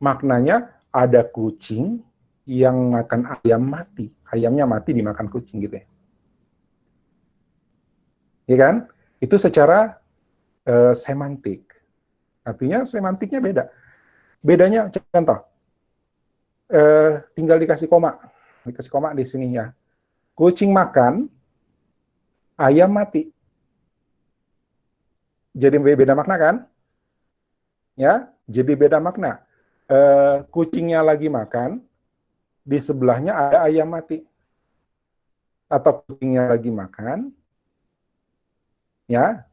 maknanya ada kucing yang makan ayam mati. Ayamnya mati dimakan kucing gitu ya. Ya kan? Itu secara semantik. Artinya semantiknya beda. Bedanya contoh, tinggal dikasih koma di sini ya. Kucing makan, ayam mati. Jadi beda makna kan? Ya, jadi beda makna. Kucingnya lagi makan, di sebelahnya ada ayam mati. Atau kucingnya lagi makan, ya,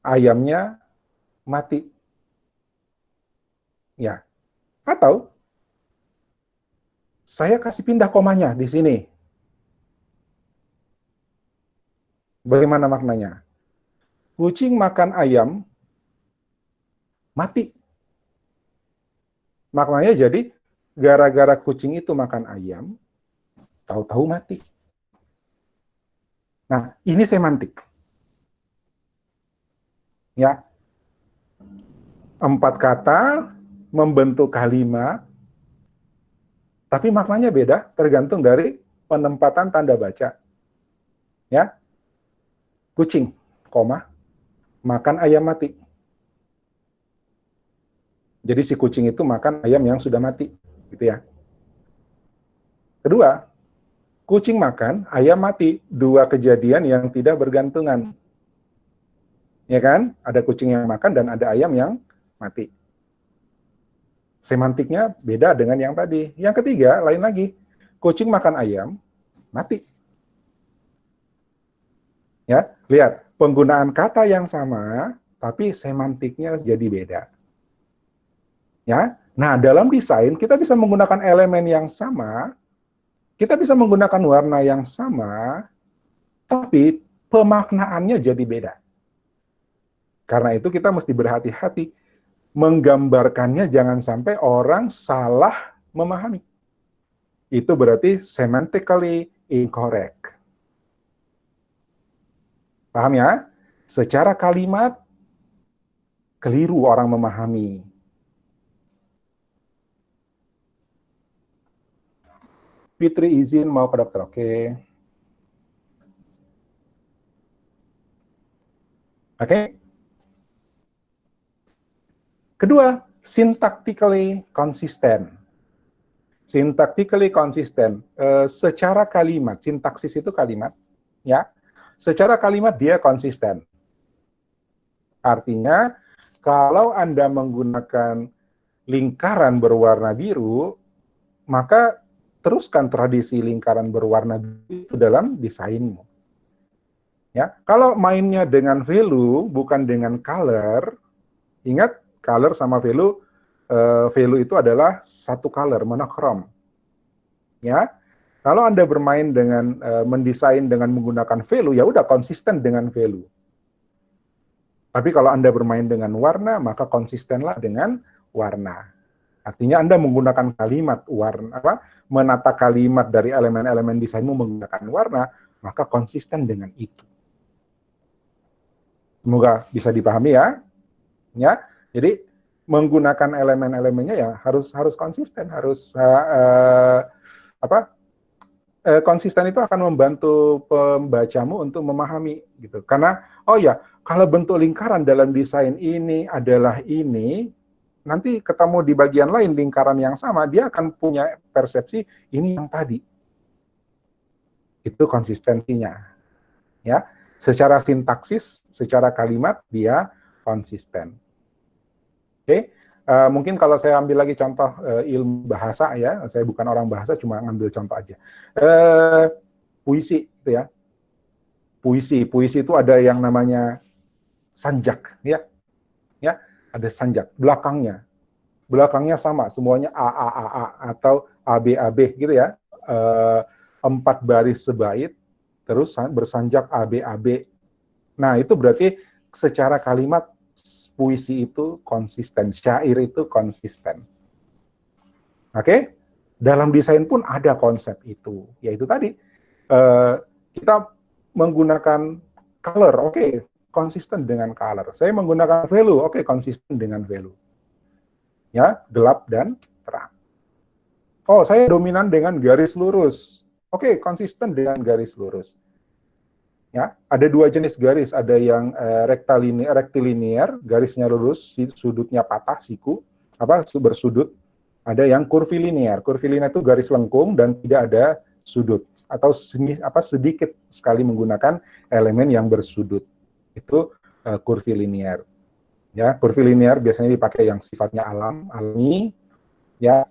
ayamnya mati. Ya, atau saya kasih pindah komanya di sini. Bagaimana maknanya? Kucing makan ayam, mati. Maknanya jadi, gara-gara kucing itu makan ayam, tahu-tahu mati. Nah, ini semantik. Ya, empat kata membentuk kalimat, tapi maknanya beda tergantung dari penempatan tanda baca. Ya, kucing, koma, makan ayam mati. Jadi si kucing itu makan ayam yang sudah mati, gitu ya. Kedua, kucing makan, ayam mati. Dua kejadian yang tidak bergantungan. Ya kan? Ada kucing yang makan dan ada ayam yang mati. Semantiknya beda dengan yang tadi. Yang ketiga, lain lagi. Kucing makan ayam, mati. Ya, lihat, penggunaan kata yang sama, tapi semantiknya jadi beda. Ya, nah dalam desain kita bisa menggunakan elemen yang sama, kita bisa menggunakan warna yang sama, tapi pemaknaannya jadi beda. Karena itu kita mesti berhati-hati menggambarkannya, jangan sampai orang salah memahami. Itu berarti semantically incorrect. Paham ya? Secara kalimat, keliru orang memahami. Fitri izin mau ke dokter, oke. Oke. Kedua, syntactically consistent. Syntactically consistent. Secara kalimat, sintaksis itu kalimat, ya. Secara kalimat dia konsisten. Artinya, kalau Anda menggunakan lingkaran berwarna biru, maka teruskan tradisi lingkaran berwarna biru itu dalam desainmu. Ya, kalau mainnya dengan value bukan dengan color, ingat color sama value, value itu adalah satu color, monokrom. Ya, kalau Anda bermain dengan mendesain dengan menggunakan value, ya udah konsisten dengan value. Tapi kalau Anda bermain dengan warna, maka konsistenlah dengan warna. Artinya Anda menggunakan kalimat warna, menata kalimat dari elemen-elemen desainmu menggunakan warna, maka konsisten dengan itu. Semoga bisa dipahami ya. Ya, jadi menggunakan elemen-elemennya ya harus konsisten, harus konsisten itu akan membantu pembacamu untuk memahami gitu. Karena oh ya, kalau bentuk lingkaran dalam desain ini adalah ini, nanti ketemu di bagian lain lingkaran yang sama, dia akan punya persepsi ini yang tadi. Itu konsistensinya. Ya, secara sintaksis, secara kalimat dia konsisten. Oke, mungkin kalau saya ambil lagi contoh ilmu bahasa ya, saya bukan orang bahasa, cuma ngambil contoh aja. Puisi itu ya. Puisi itu ada yang namanya sanjak ya. Ya, ada sanjak belakangnya. Belakangnya sama, semuanya A atau AB gitu ya. 4 baris sebait terus bersanjak AB. Nah, itu berarti secara kalimat puisi itu konsisten, syair itu konsisten. Oke? Dalam desain pun ada konsep itu, yaitu tadi kita menggunakan color, oke, konsisten dengan color. Saya menggunakan value, oke, konsisten dengan value. Ya, gelap dan terang. Oh, saya dominan dengan garis lurus. Oke, konsisten dengan garis lurus. Ya, ada 2 jenis garis, ada yang rectilinear, garisnya lurus, sudutnya patah, siku, bersudut. Ada yang curvilinear. Curvilinear itu garis lengkung dan tidak ada sudut atau sedikit sekali menggunakan elemen yang bersudut. Itu curvilinear. Ya, curvilinear biasanya dipakai yang sifatnya alami, ya,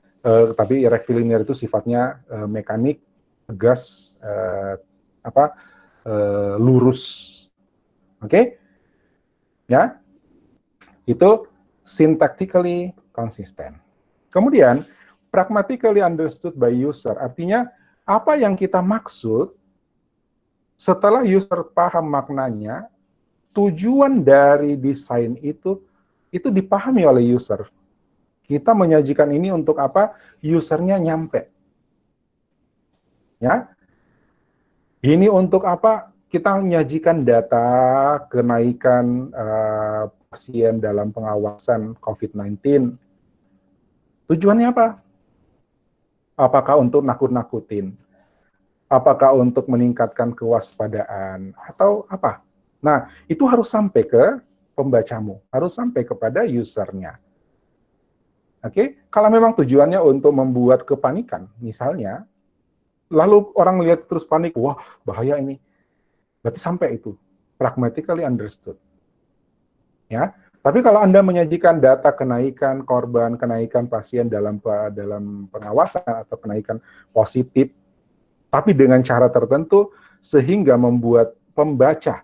tapi rectilinear itu sifatnya mekanik, tegas, lurus. Oke? Ya. Itu syntactically consistent. Kemudian pragmatically understood by user, artinya apa yang kita maksud setelah user paham maknanya, tujuan dari desain itu dipahami oleh user. Kita menyajikan ini untuk apa? Usernya nyampe. Ya. Ini untuk apa? Kita menyajikan data kenaikan pasien dalam pengawasan COVID-19. Tujuannya apa? Apakah untuk nakut-nakutin? Apakah untuk meningkatkan kewaspadaan? Atau apa? Nah, itu harus sampai ke pembacamu, harus sampai kepada usernya. Oke, kalau memang tujuannya untuk membuat kepanikan, misalnya, lalu orang lihat terus panik, wah bahaya ini, berarti sampai itu, pragmatically understood. Ya, tapi kalau Anda menyajikan data kenaikan korban, kenaikan pasien dalam pengawasan atau kenaikan positif, tapi dengan cara tertentu sehingga membuat pembaca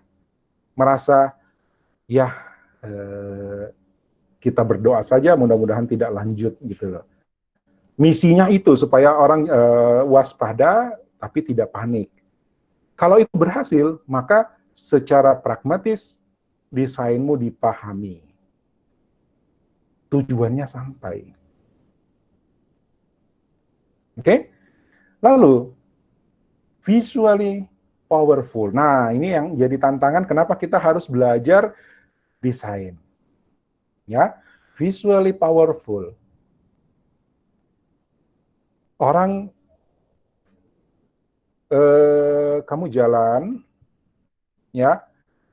merasa, ya kita berdoa saja mudah-mudahan tidak lanjut gitu loh. Misinya itu supaya orang waspada tapi tidak panik. Kalau itu berhasil, maka secara pragmatis desainmu dipahami. Tujuannya sampai. Oke? Lalu visually powerful. Nah, ini yang jadi tantangan kenapa kita harus belajar desain. Ya, visually powerful. Orang kamu jalan ya,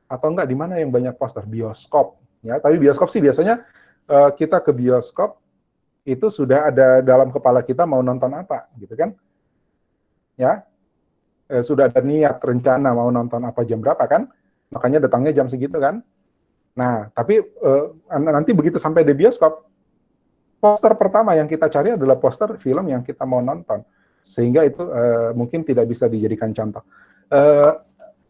atau enggak di mana yang banyak poster? Bioskop ya. Tapi bioskop sih biasanya kita ke bioskop itu sudah ada dalam kepala kita mau nonton apa gitu kan. Ya. Sudah ada niat rencana mau nonton apa jam berapa kan? Makanya datangnya jam segitu kan. Nah, tapi nanti begitu sampai di bioskop, poster pertama yang kita cari adalah poster film yang kita mau nonton. Sehingga itu mungkin tidak bisa dijadikan contoh.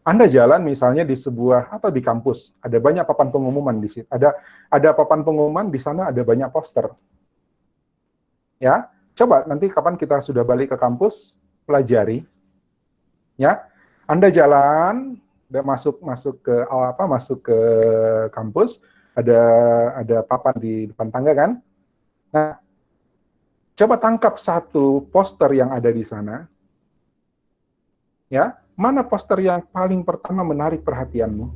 Anda jalan misalnya di sebuah atau di kampus, ada banyak papan pengumuman di situ. Ada papan pengumuman di sana ada banyak poster. Ya, coba nanti kapan kita sudah balik ke kampus, pelajari. Ya, Anda jalan, masuk ke kampus, ada papan di depan tangga kan? Nah, coba tangkap satu poster yang ada di sana. Ya, mana poster yang paling pertama menarik perhatianmu?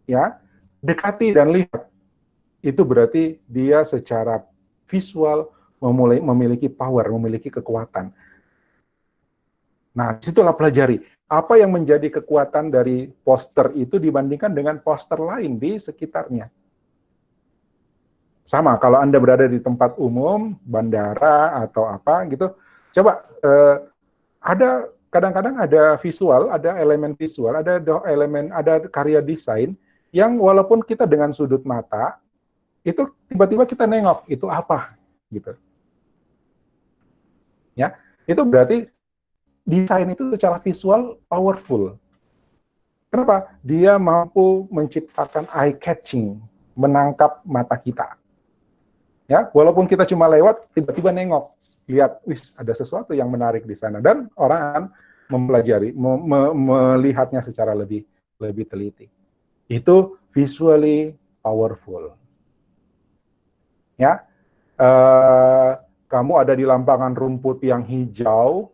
Ya, dekati dan lihat. Itu berarti dia secara visual memiliki power, memiliki kekuatan. Nah, disitulah pelajari. Apa yang menjadi kekuatan dari poster itu dibandingkan dengan poster lain di sekitarnya. Sama, kalau Anda berada di tempat umum, bandara, atau apa gitu, coba, kadang-kadang ada visual, ada elemen visual, ada karya desain, yang walaupun kita dengan sudut mata, itu tiba-tiba kita nengok, itu apa? Gitu. Ya, itu berarti desain itu secara visual powerful. Kenapa? Dia mampu menciptakan eye-catching, menangkap mata kita. Ya, walaupun kita cuma lewat, tiba-tiba nengok, lihat, wis ada sesuatu yang menarik di sana, dan orang mempelajari, melihatnya secara lebih teliti. Itu visually powerful. Ya, kamu ada di lapangan rumput yang hijau,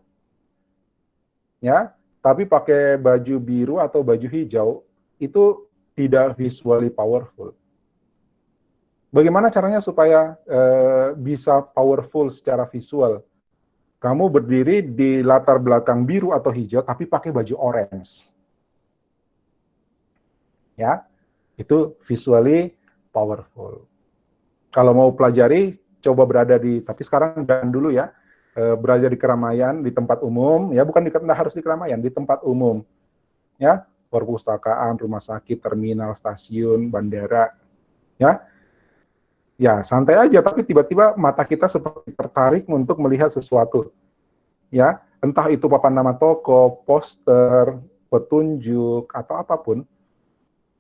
ya, tapi pakai baju biru atau baju hijau, itu tidak visually powerful. Bagaimana caranya supaya bisa powerful secara visual? Kamu berdiri di latar belakang biru atau hijau, tapi pakai baju orange. Ya, itu visually powerful. Kalau mau pelajari, coba berada tapi sekarang jangan dulu ya, berada di keramaian, di tempat umum, ya bukan harus di keramaian, di tempat umum. Ya, perpustakaan, rumah sakit, terminal, stasiun, bandara, ya. Ya, santai aja, tapi tiba-tiba mata kita seperti tertarik untuk melihat sesuatu. Ya, entah itu papan nama toko, poster, petunjuk, atau apapun.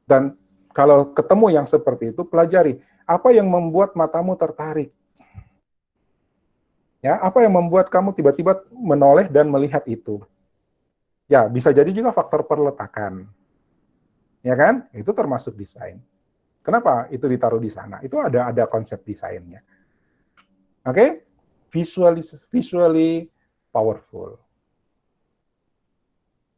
Dan kalau ketemu yang seperti itu, pelajari. Apa yang membuat matamu tertarik? Ya, apa yang membuat kamu tiba-tiba menoleh dan melihat itu? Ya, bisa jadi juga faktor perletakan. Ya kan? Itu termasuk desain. Kenapa itu ditaruh di sana? Itu ada konsep desainnya. Oke? Visually powerful.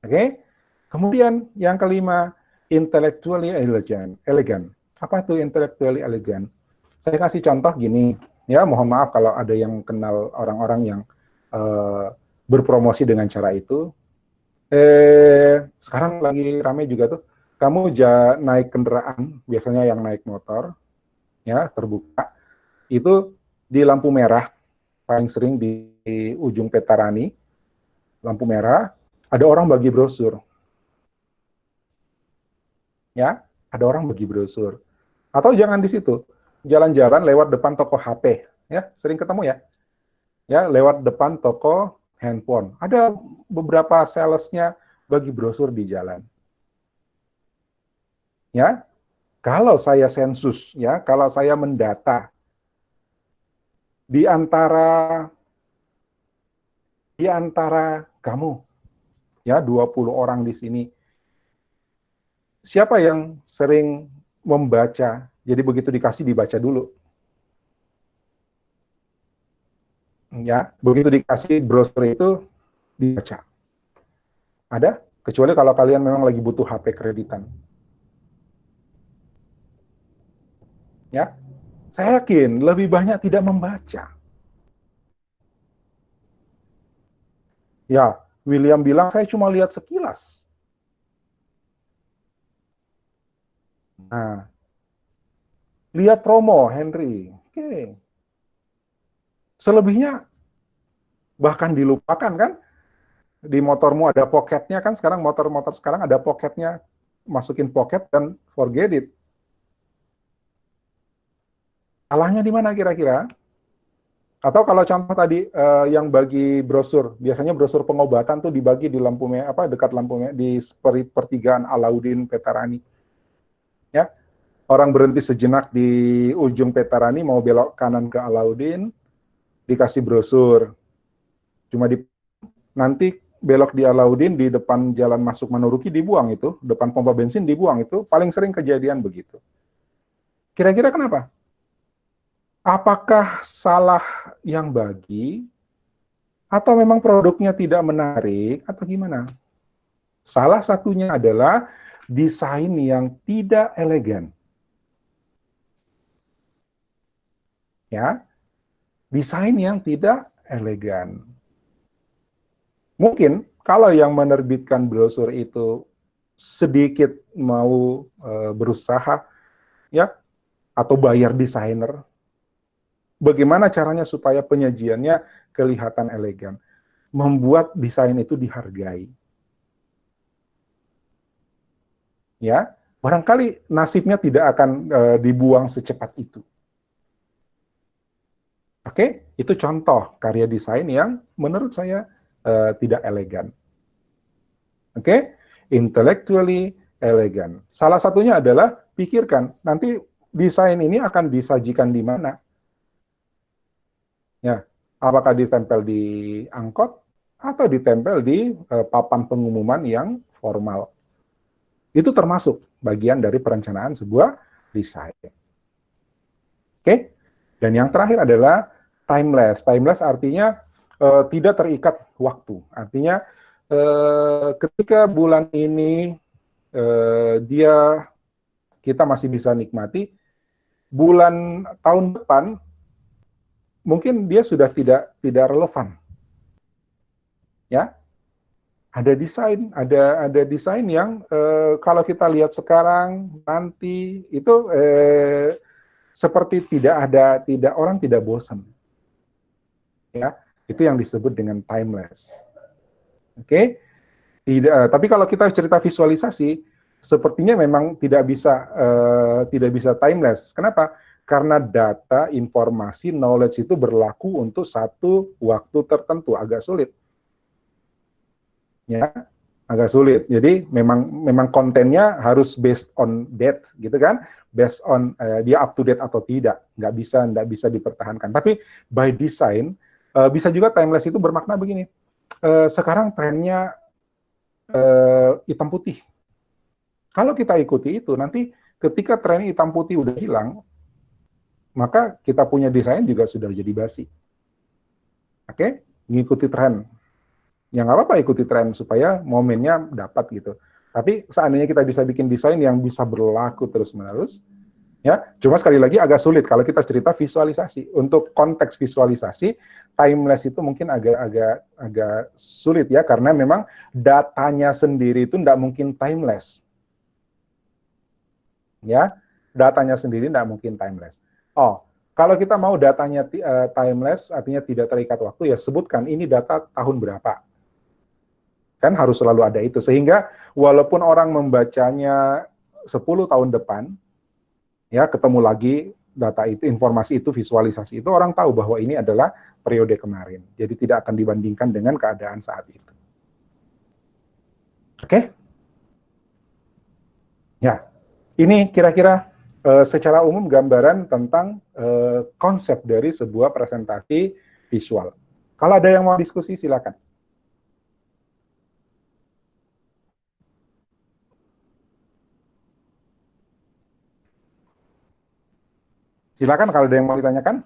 Oke? Kemudian yang kelima, intellectually elegan. Apa tuh intellectually elegan? Saya kasih contoh gini, ya mohon maaf kalau ada yang kenal orang-orang yang berpromosi dengan cara itu. Sekarang lagi ramai juga tuh, kamu naik kendaraan, biasanya yang naik motor, ya terbuka, itu di lampu merah, paling sering di ujung Petarani, lampu merah, ada orang bagi brosur. Ya, ada orang bagi brosur. Atau jangan di situ, jalan-jalan lewat depan toko HP, ya, sering ketemu ya. ya, lewat depan toko handphone. Ada beberapa salesnya bagi brosur di jalan. Ya, kalau saya sensus, ya, kalau saya mendata di antara kamu, ya, 20 orang di sini, siapa yang sering membaca? Jadi begitu dikasih dibaca dulu. Ya, begitu dikasih brosur itu dibaca. Ada? Kecuali kalau kalian memang lagi butuh HP kreditan. Ya, saya yakin lebih banyak tidak membaca. Ya, William bilang saya cuma lihat sekilas. Nah, lihat promo Henry. Oke. Selebihnya bahkan dilupakan kan? Di motormu ada pocketnya kan? Sekarang motor-motor sekarang ada pocketnya. Masukin pocket dan forget it. Salahnya di mana kira-kira? Atau kalau contoh tadi yang bagi brosur, biasanya brosur pengobatan tuh dibagi di lampu merah, apa dekat lampu merah di pertigaan Alauddin Petarani. Ya, orang berhenti sejenak di ujung Petarani mau belok kanan ke Alauddin, dikasih brosur. Cuma nanti belok di Alauddin di depan jalan masuk Manurki dibuang itu, depan pompa bensin dibuang itu, paling sering kejadian begitu. Kira-kira kenapa? Apakah salah yang bagi atau memang produknya tidak menarik atau gimana? Salah satunya adalah desain yang tidak elegan. Ya, desain yang tidak elegan. Mungkin kalau yang menerbitkan brosur itu sedikit mau berusaha ya atau bayar desainer, bagaimana caranya supaya penyajiannya kelihatan elegan, membuat desain itu dihargai. Ya, barangkali nasibnya tidak akan dibuang secepat itu. Oke, itu contoh karya desain yang menurut saya tidak elegan. Oke, intellectually elegan. Salah satunya adalah pikirkan nanti desain ini akan disajikan di mana. Ya, apakah ditempel di angkot atau ditempel di papan pengumuman yang formal. Itu termasuk bagian dari perencanaan sebuah desain. Oke, dan yang terakhir adalah timeless. Timeless artinya tidak terikat waktu. Artinya ketika bulan ini kita masih bisa nikmati, bulan tahun depan mungkin dia sudah tidak relevan. Ya, ada desain yang kalau kita lihat sekarang nanti itu seperti orang tidak bosan. Ya, itu yang disebut dengan timeless. Oke, tapi kalau kita cerita visualisasi, sepertinya memang tidak bisa timeless. Kenapa? Karena data, informasi, knowledge itu berlaku untuk satu waktu tertentu, agak sulit. Ya, agak sulit. Jadi memang kontennya harus based on date, gitu kan? Based on dia up to date atau tidak, nggak bisa dipertahankan. Tapi by design bisa juga timeless itu bermakna begini. Sekarang trennya hitam putih. Kalau kita ikuti itu, nanti ketika tren hitam putih udah hilang, maka kita punya desain juga sudah jadi basi. Oke, ngikuti tren. Ya nggak apa-apa ikuti tren supaya momennya dapat gitu. Tapi seandainya kita bisa bikin desain yang bisa berlaku terus-menerus, ya, cuma sekali lagi agak sulit kalau kita cerita visualisasi. Untuk konteks visualisasi, timeless itu mungkin agak sulit ya, karena memang datanya sendiri itu tidak mungkin timeless. Ya, datanya sendiri tidak mungkin timeless. Oh, kalau kita mau datanya timeless, artinya tidak terikat waktu, ya sebutkan ini data tahun berapa. Kan harus selalu ada itu, sehingga walaupun orang membacanya 10 tahun depan, ya ketemu lagi data itu, informasi itu, visualisasi itu, orang tahu bahwa ini adalah periode kemarin. Jadi tidak akan dibandingkan dengan keadaan saat itu. Oke? Ya, ini kira-kira secara umum gambaran tentang konsep dari sebuah presentasi visual. Kalau ada yang mau diskusi, silakan. Silakan kalau ada yang mau ditanyakan.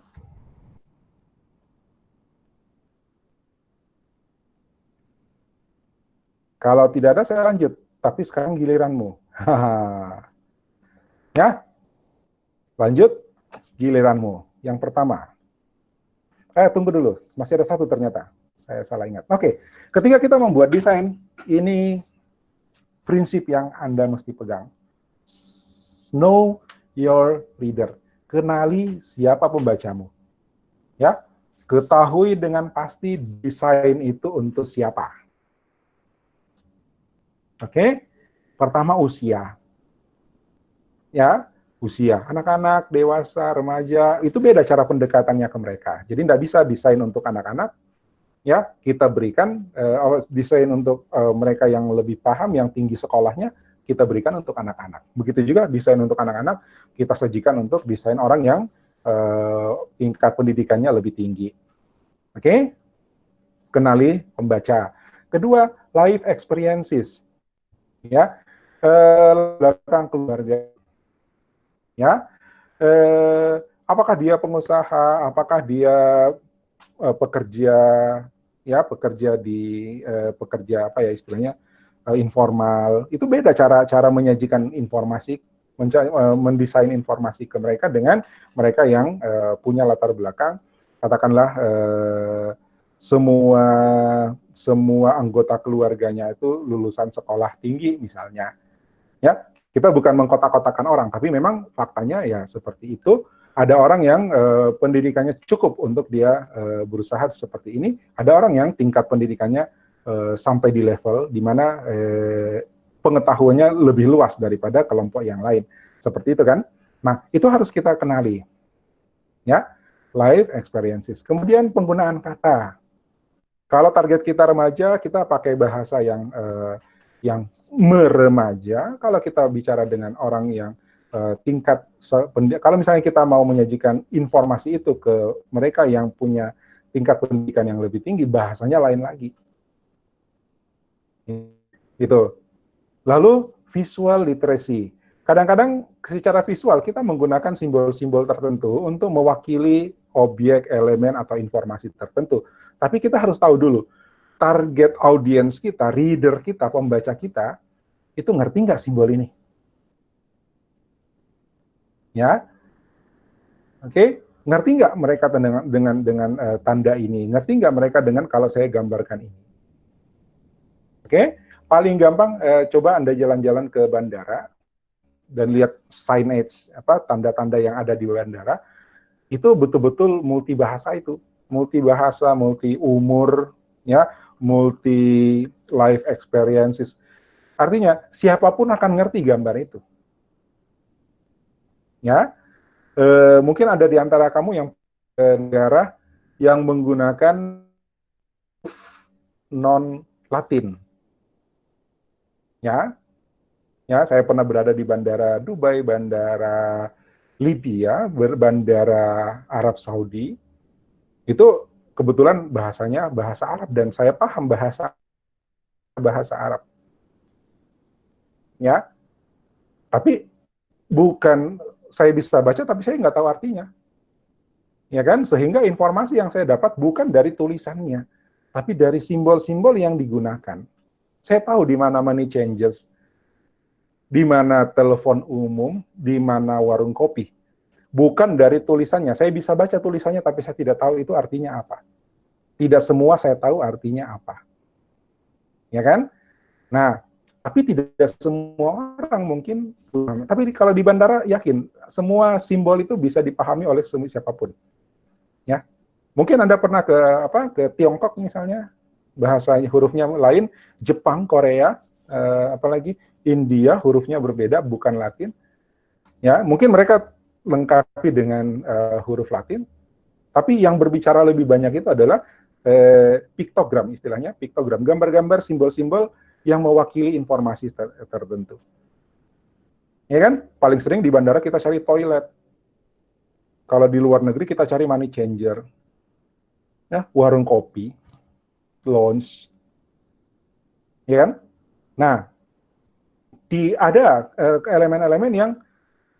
Kalau tidak ada, saya lanjut. Tapi sekarang giliranmu. Ya, lanjut. Giliranmu. Yang pertama. Tunggu dulu. Masih ada satu ternyata. Saya salah ingat. Oke. Ketika kita membuat desain, ini prinsip yang Anda mesti pegang. Know your reader. Kenali siapa pembacamu. Ya, ketahui dengan pasti desain itu untuk siapa. Oke, pertama usia. Ya, usia. Anak-anak, dewasa, remaja, itu beda cara pendekatannya ke mereka. Jadi tidak bisa desain untuk anak-anak. Ya, kita berikan desain untuk mereka yang lebih paham, yang tinggi sekolahnya, kita berikan untuk anak-anak. Begitu juga desain untuk anak-anak, kita sajikan untuk desain orang yang tingkat pendidikannya lebih tinggi. Oke? Kenali pembaca. Kedua, life experiences. Ya, belakang keluarga. Ya, apakah dia pengusaha, apakah dia pekerja, ya pekerja di pekerja apa ya istilahnya informal, itu beda cara menyajikan informasi, mendesain informasi ke mereka dengan mereka yang punya latar belakang, katakanlah semua anggota keluarganya itu lulusan sekolah tinggi misalnya, ya kita bukan mengkotak-kotakan orang, tapi memang faktanya ya seperti itu. Ada orang yang pendidikannya cukup untuk dia berusaha seperti ini, ada orang yang tingkat pendidikannya sampai di level di mana pengetahuannya lebih luas daripada kelompok yang lain. Seperti itu kan? Nah, itu harus kita kenali. Ya, life experiences. Kemudian penggunaan kata. Kalau target kita remaja, kita pakai bahasa yang meremaja. Kalau kita bicara dengan orang yang tingkat, kalau misalnya kita mau menyajikan informasi itu ke mereka yang punya tingkat pendidikan yang lebih tinggi, bahasanya lain lagi. Gitu. Lalu visual literacy. Kadang-kadang secara visual kita menggunakan simbol-simbol tertentu untuk mewakili objek, elemen, atau informasi tertentu. Tapi kita harus tahu dulu, target audience kita, reader kita, pembaca kita, itu ngerti nggak simbol ini? Ya, oke, ngerti nggak mereka dengan tanda ini? Ngerti nggak mereka dengan kalau saya gambarkan ini? Oke, paling gampang coba Anda jalan-jalan ke bandara dan lihat signage, tanda-tanda yang ada di bandara, itu betul-betul multibahasa itu, multibahasa, multi umur, ya, multi life experiences. Artinya siapapun akan ngerti gambar itu. Ya, mungkin ada di antara kamu yang negara yang menggunakan non Latin. Ya, saya pernah berada di bandara Dubai, bandara Libya, bandara Arab Saudi. Itu kebetulan bahasanya bahasa Arab dan saya paham bahasa Arab. Ya, tapi bukan saya bisa baca tapi saya nggak tahu artinya, ya kan? Sehingga informasi yang saya dapat bukan dari tulisannya, tapi dari simbol-simbol yang digunakan. Saya tahu di mana money changers, di mana telepon umum, di mana warung kopi. Bukan dari tulisannya. Saya bisa baca tulisannya tapi saya tidak tahu itu artinya apa. Tidak semua saya tahu artinya apa. Ya kan? Nah, tapi tidak semua orang mungkin, tapi kalau di bandara yakin semua simbol itu bisa dipahami oleh siapapun. Ya, mungkin Anda pernah ke Tiongkok misalnya, bahasanya hurufnya lain, Jepang, Korea, apalagi India hurufnya berbeda, bukan Latin. Ya, mungkin mereka dilengkapi dengan huruf Latin, tapi yang berbicara lebih banyak itu adalah piktogram, istilahnya piktogram, gambar-gambar, simbol-simbol yang mewakili informasi tertentu. Ya kan? Paling sering di bandara kita cari toilet. Kalau di luar negeri kita cari money changer. Ya, warung kopi, lounge. Ya kan? Nah, ada elemen-elemen yang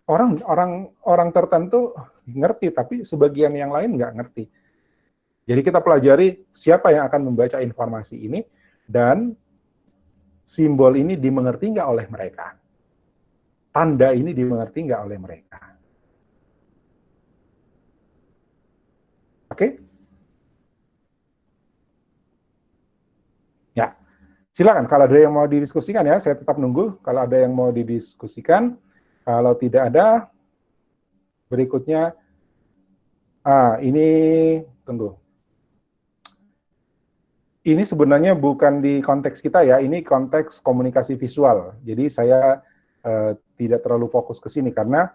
orang tertentu ngerti, tapi sebagian yang lain nggak ngerti. Jadi kita pelajari siapa yang akan membaca informasi ini, dan simbol ini dimengerti nggak oleh mereka. Tanda ini dimengerti nggak oleh mereka. Oke? Ya, silakan. Kalau ada yang mau didiskusikan ya, saya tetap nunggu. Kalau ada yang mau didiskusikan, kalau tidak ada, berikutnya, ini, tunggu. Ini sebenarnya bukan di konteks kita ya, ini konteks komunikasi visual. Jadi saya tidak terlalu fokus ke sini karena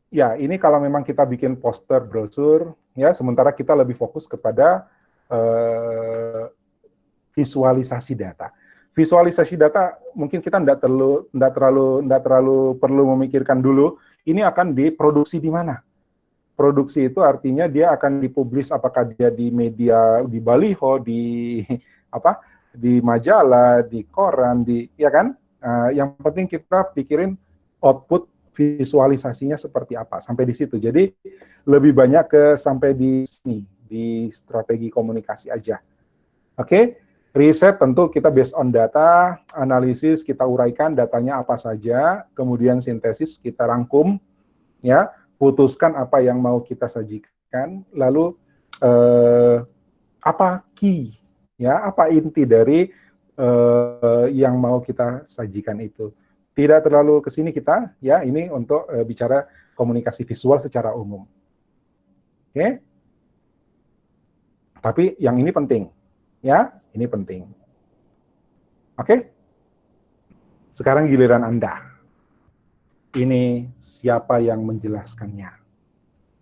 ya ini kalau memang kita bikin poster, brosur, ya sementara kita lebih fokus kepada visualisasi data. Visualisasi data mungkin kita tidak terlalu perlu memikirkan dulu ini akan diproduksi di mana. Produksi itu artinya dia akan dipublis, apakah dia di media, di baliho, di apa, di majalah, di koran, ya kan? Yang penting kita pikirin output visualisasinya seperti apa sampai di situ. Jadi lebih banyak ke sampai di sini, di strategi komunikasi aja. Oke, riset tentu kita based on data, analisis kita uraikan datanya apa saja, kemudian sintesis kita rangkum, ya, putuskan apa yang mau kita sajikan, lalu apa key, ya, apa inti dari yang mau kita sajikan itu. Tidak terlalu ke sini kita, ya, ini untuk bicara komunikasi visual secara umum. Oke? Tapi yang ini penting, ya, ini penting. Oke? Sekarang giliran Anda. Ini siapa yang menjelaskannya?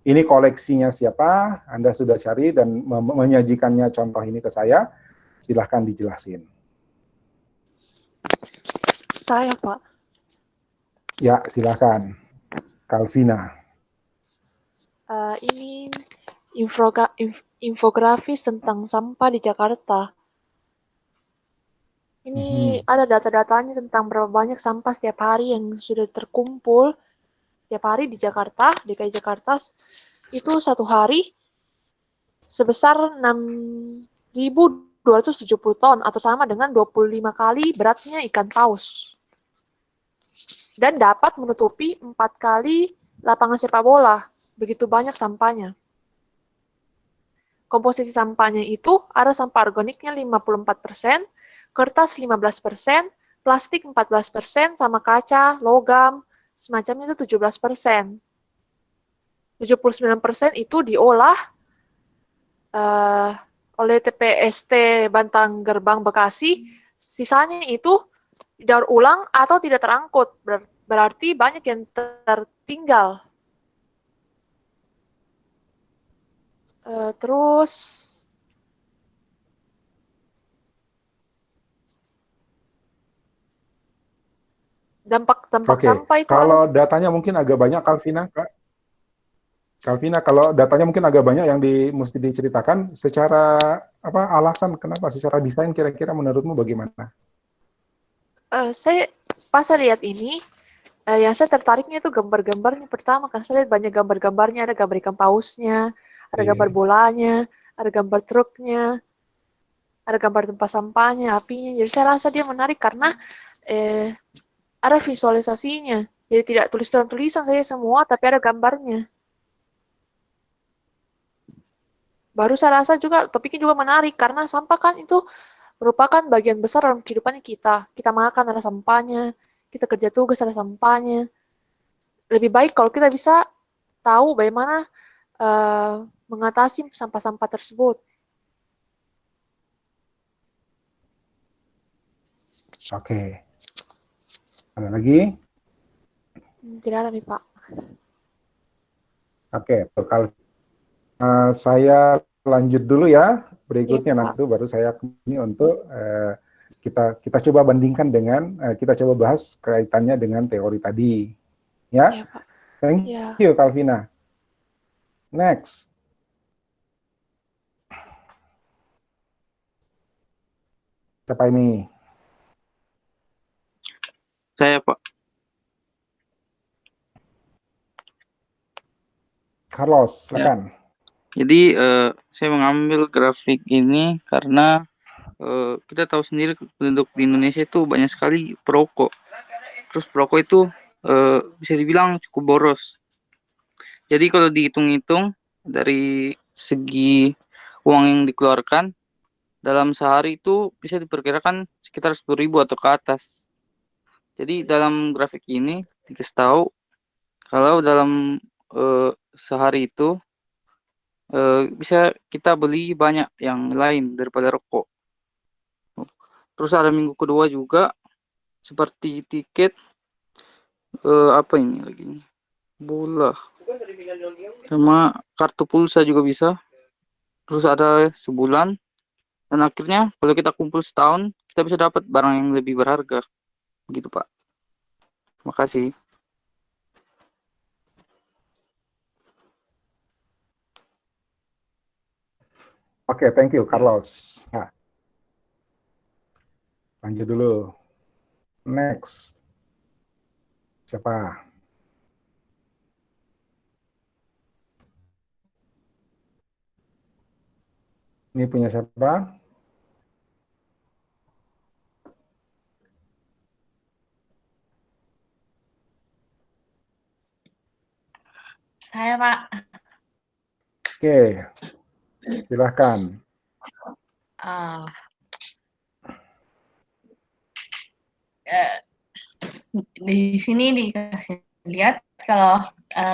Ini koleksinya siapa? Anda sudah cari dan menyajikannya contoh ini ke saya. Silahkan dijelasin. Saya, Pak. Ya, silahkan. Kalvina. Ini infografis tentang sampah di Jakarta. Ini ada data-datanya tentang berapa banyak sampah setiap hari yang sudah terkumpul setiap hari di Jakarta, DKI Jakarta. Itu satu hari sebesar 6.270 ton atau sama dengan 25 kali beratnya ikan paus. Dan dapat menutupi 4 kali lapangan sepak bola. Begitu banyak sampahnya. Komposisi sampahnya itu ada sampah organiknya 54%, kertas 15%, plastik 14%, sama kaca, logam, semacamnya itu 17%. 79% itu diolah oleh TPST Bantang Gerbang Bekasi, sisanya itu didaur ulang atau tidak terangkut, berarti banyak yang tertinggal. Terus dampak sampah itu kalau datanya mungkin agak banyak, Kalvina, Kak. Kalvina, kalau datanya mungkin agak banyak yang mesti diceritakan secara apa alasan kenapa, secara desain kira-kira menurutmu bagaimana? Saya pas saya lihat ini, yang saya tertariknya itu gambar-gambarnya pertama, kan saya lihat banyak gambar-gambarnya, ada gambar ikan pausnya, ada gambar bolanya, ada gambar truknya, ada gambar tempat sampahnya, apinya. Jadi saya rasa dia menarik karena ada visualisasinya. Jadi tidak tulisan-tulisan saja semua, tapi ada gambarnya. Baru saya rasa juga topiknya juga menarik karena sampah kan itu merupakan bagian besar dalam kehidupan kita. Kita makan ada sampahnya, kita kerja tugas ada sampahnya. Lebih baik kalau kita bisa tahu bagaimana mengatasi sampah-sampah tersebut. Oke. Ada lagi? Tidak ada nih, Pak. Oke, kalau saya lanjut dulu ya. Iya, Berikutnya Pak. nanti baru saya kembali untuk kita coba bandingkan dengan kita coba bahas kaitannya dengan teori tadi. Ya, Iya, Pak. thank Iya. you Calvina. Next, siapa ini? Saya, Pak. Carlos, Ya. silakan. Jadi saya mengambil grafik ini karena kita tahu sendiri penduduk di Indonesia itu banyak sekali perokok. Terus perokok itu bisa dibilang cukup boros. Jadi kalau dihitung-hitung dari segi uang yang dikeluarkan dalam sehari itu bisa diperkirakan sekitar 10.000 atau ke atas. Jadi dalam grafik ini dikasih tahu kalau dalam sehari itu bisa kita beli banyak yang lain daripada rokok. Terus ada minggu kedua juga seperti tiket apa ini lagi nih? Bola sama kartu pulsa juga bisa. Terus ada sebulan dan akhirnya kalau kita kumpul setahun kita bisa dapat barang yang lebih berharga. Begitu, Pak. Terima kasih. Oke, thank you Carlos. Nah, lanjut dulu. Next, siapa? Ini punya siapa? Saya, Pak. Oke, silahkan. Uh, uh, di sini dikasih lihat kalau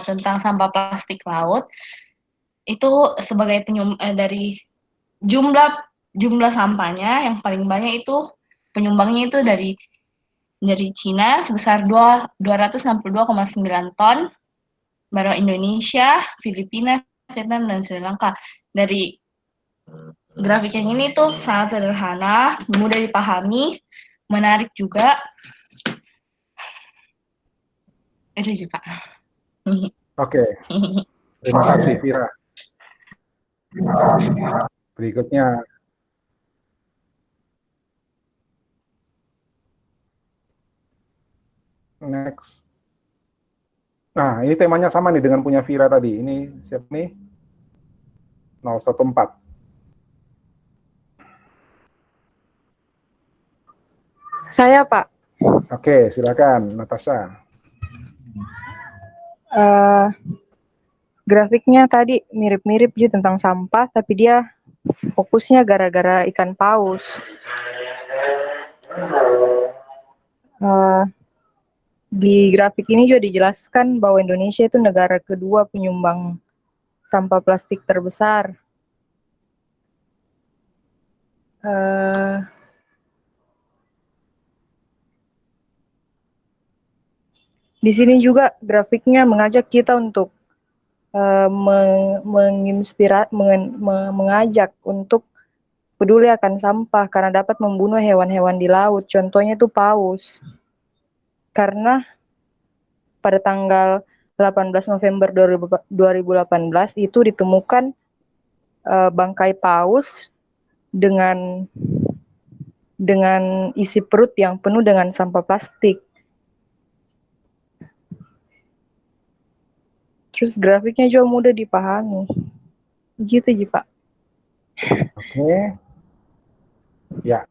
tentang sampah plastik laut itu sebagai dari jumlah sampahnya yang paling banyak itu penyumbangnya itu dari Cina sebesar 262,9 ton, baru Indonesia, Filipina, Vietnam, dan Sri Lanka. Dari grafik yang ini tuh sangat sederhana, mudah dipahami, menarik juga. Itu sih, Pak. Oke, terima kasih Vira. Berikutnya, next. Nah, ini temanya sama nih dengan punya Vira tadi. Ini siapa nih? 014. Saya, Pak. Oke, silakan Natasha. Grafiknya tadi mirip-mirip sih tentang sampah, tapi dia fokusnya gara-gara ikan paus. Di grafik ini juga dijelaskan bahwa Indonesia itu negara kedua penyumbang sampah plastik terbesar. Di sini juga grafiknya mengajak kita untuk mengajak untuk peduli akan sampah karena dapat membunuh hewan-hewan di laut. Contohnya itu paus. Karena pada tanggal 18 November 2018 itu ditemukan bangkai paus dengan isi perut yang penuh dengan sampah plastik. Terus grafiknya juga mudah dipahami. Gitu sih, Pak. Oke. Ya,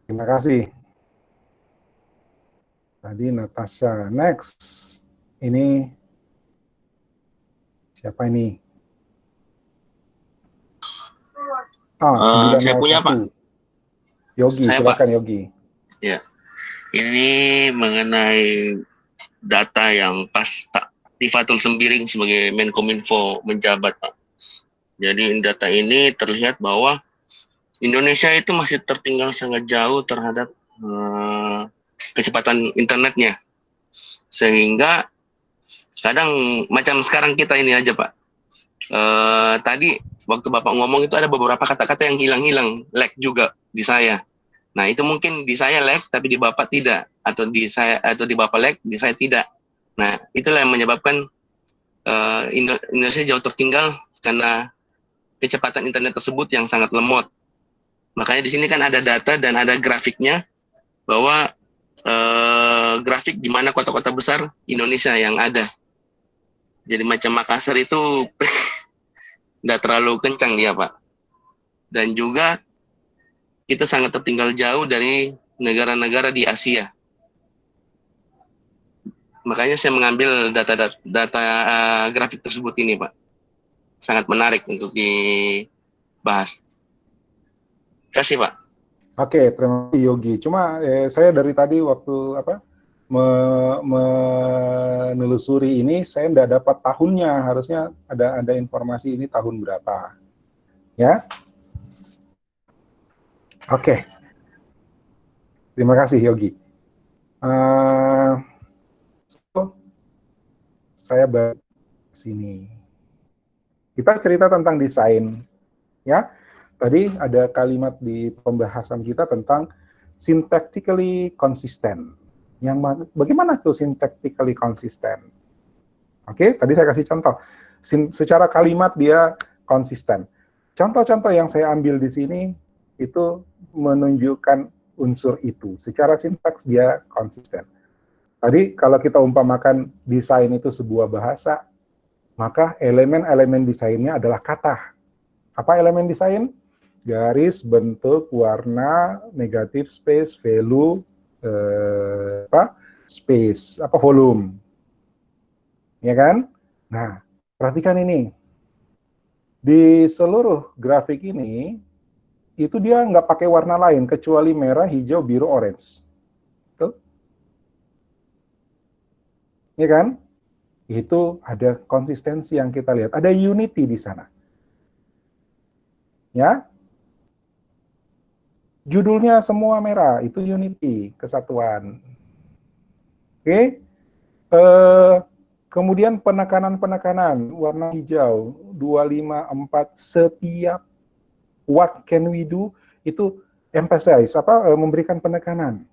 terima kasih. Tadi Natasha. Next. Ini siapa ini? Saya punya, Pak. 901. Yogi, Saya, silakan Pak. Yogi. Ya, ini mengenai data yang pas Pak Tifatul Sembiring sebagai Menkominfo menjabat, Pak. Jadi data ini terlihat bahwa Indonesia itu masih tertinggal sangat jauh terhadap kecepatan internetnya. Sehingga kadang macam sekarang kita ini aja Pak. Tadi waktu Bapak ngomong itu ada beberapa kata-kata yang hilang-hilang, lag juga di saya. Nah itu mungkin di saya lag tapi di Bapak tidak, atau di Bapak lag, di saya tidak. Nah itulah yang menyebabkan Indonesia jauh tertinggal karena kecepatan internet tersebut yang sangat lemot. Makanya di sini kan ada data dan ada grafiknya bahwa grafik di mana kota-kota besar Indonesia yang ada. Jadi macam Makassar itu nggak terlalu kencang dia Pak. Dan juga kita sangat tertinggal jauh dari negara-negara di Asia. Makanya saya mengambil data grafik tersebut ini Pak. Sangat menarik untuk dibahas. Terima kasih Pak. Oke, terima kasih Yogi. Cuma saya dari tadi waktu menelusuri ini, saya tidak dapat tahunnya. Harusnya ada informasi ini tahun berapa, ya? Oke, terima kasih Yogi. Saya balik sini. Kita cerita tentang desain, ya. Tadi ada kalimat di pembahasan kita tentang syntactically consistent. Bagaimana tuh syntactically consistent? Oke, tadi saya kasih contoh. Secara kalimat dia konsisten. Contoh-contoh yang saya ambil di sini itu menunjukkan unsur itu. Secara sintaks dia konsisten. Tadi kalau kita umpamakan desain itu sebuah bahasa, maka elemen-elemen desainnya adalah kata. Apa elemen desain? Garis, bentuk, warna, negatif space, value, space, volume. Ya kan? Nah, perhatikan ini. Di seluruh grafik ini, itu dia nggak pakai warna lain, kecuali merah, hijau, biru, orange. Tuh. Ya kan? Itu ada konsistensi yang kita lihat. Ada unity di sana. Ya. Judulnya semua merah, itu unity, kesatuan. Oke. Kemudian penekanan-penekanan, warna hijau, 254, setiap what can we do, itu emphasize, memberikan penekanan.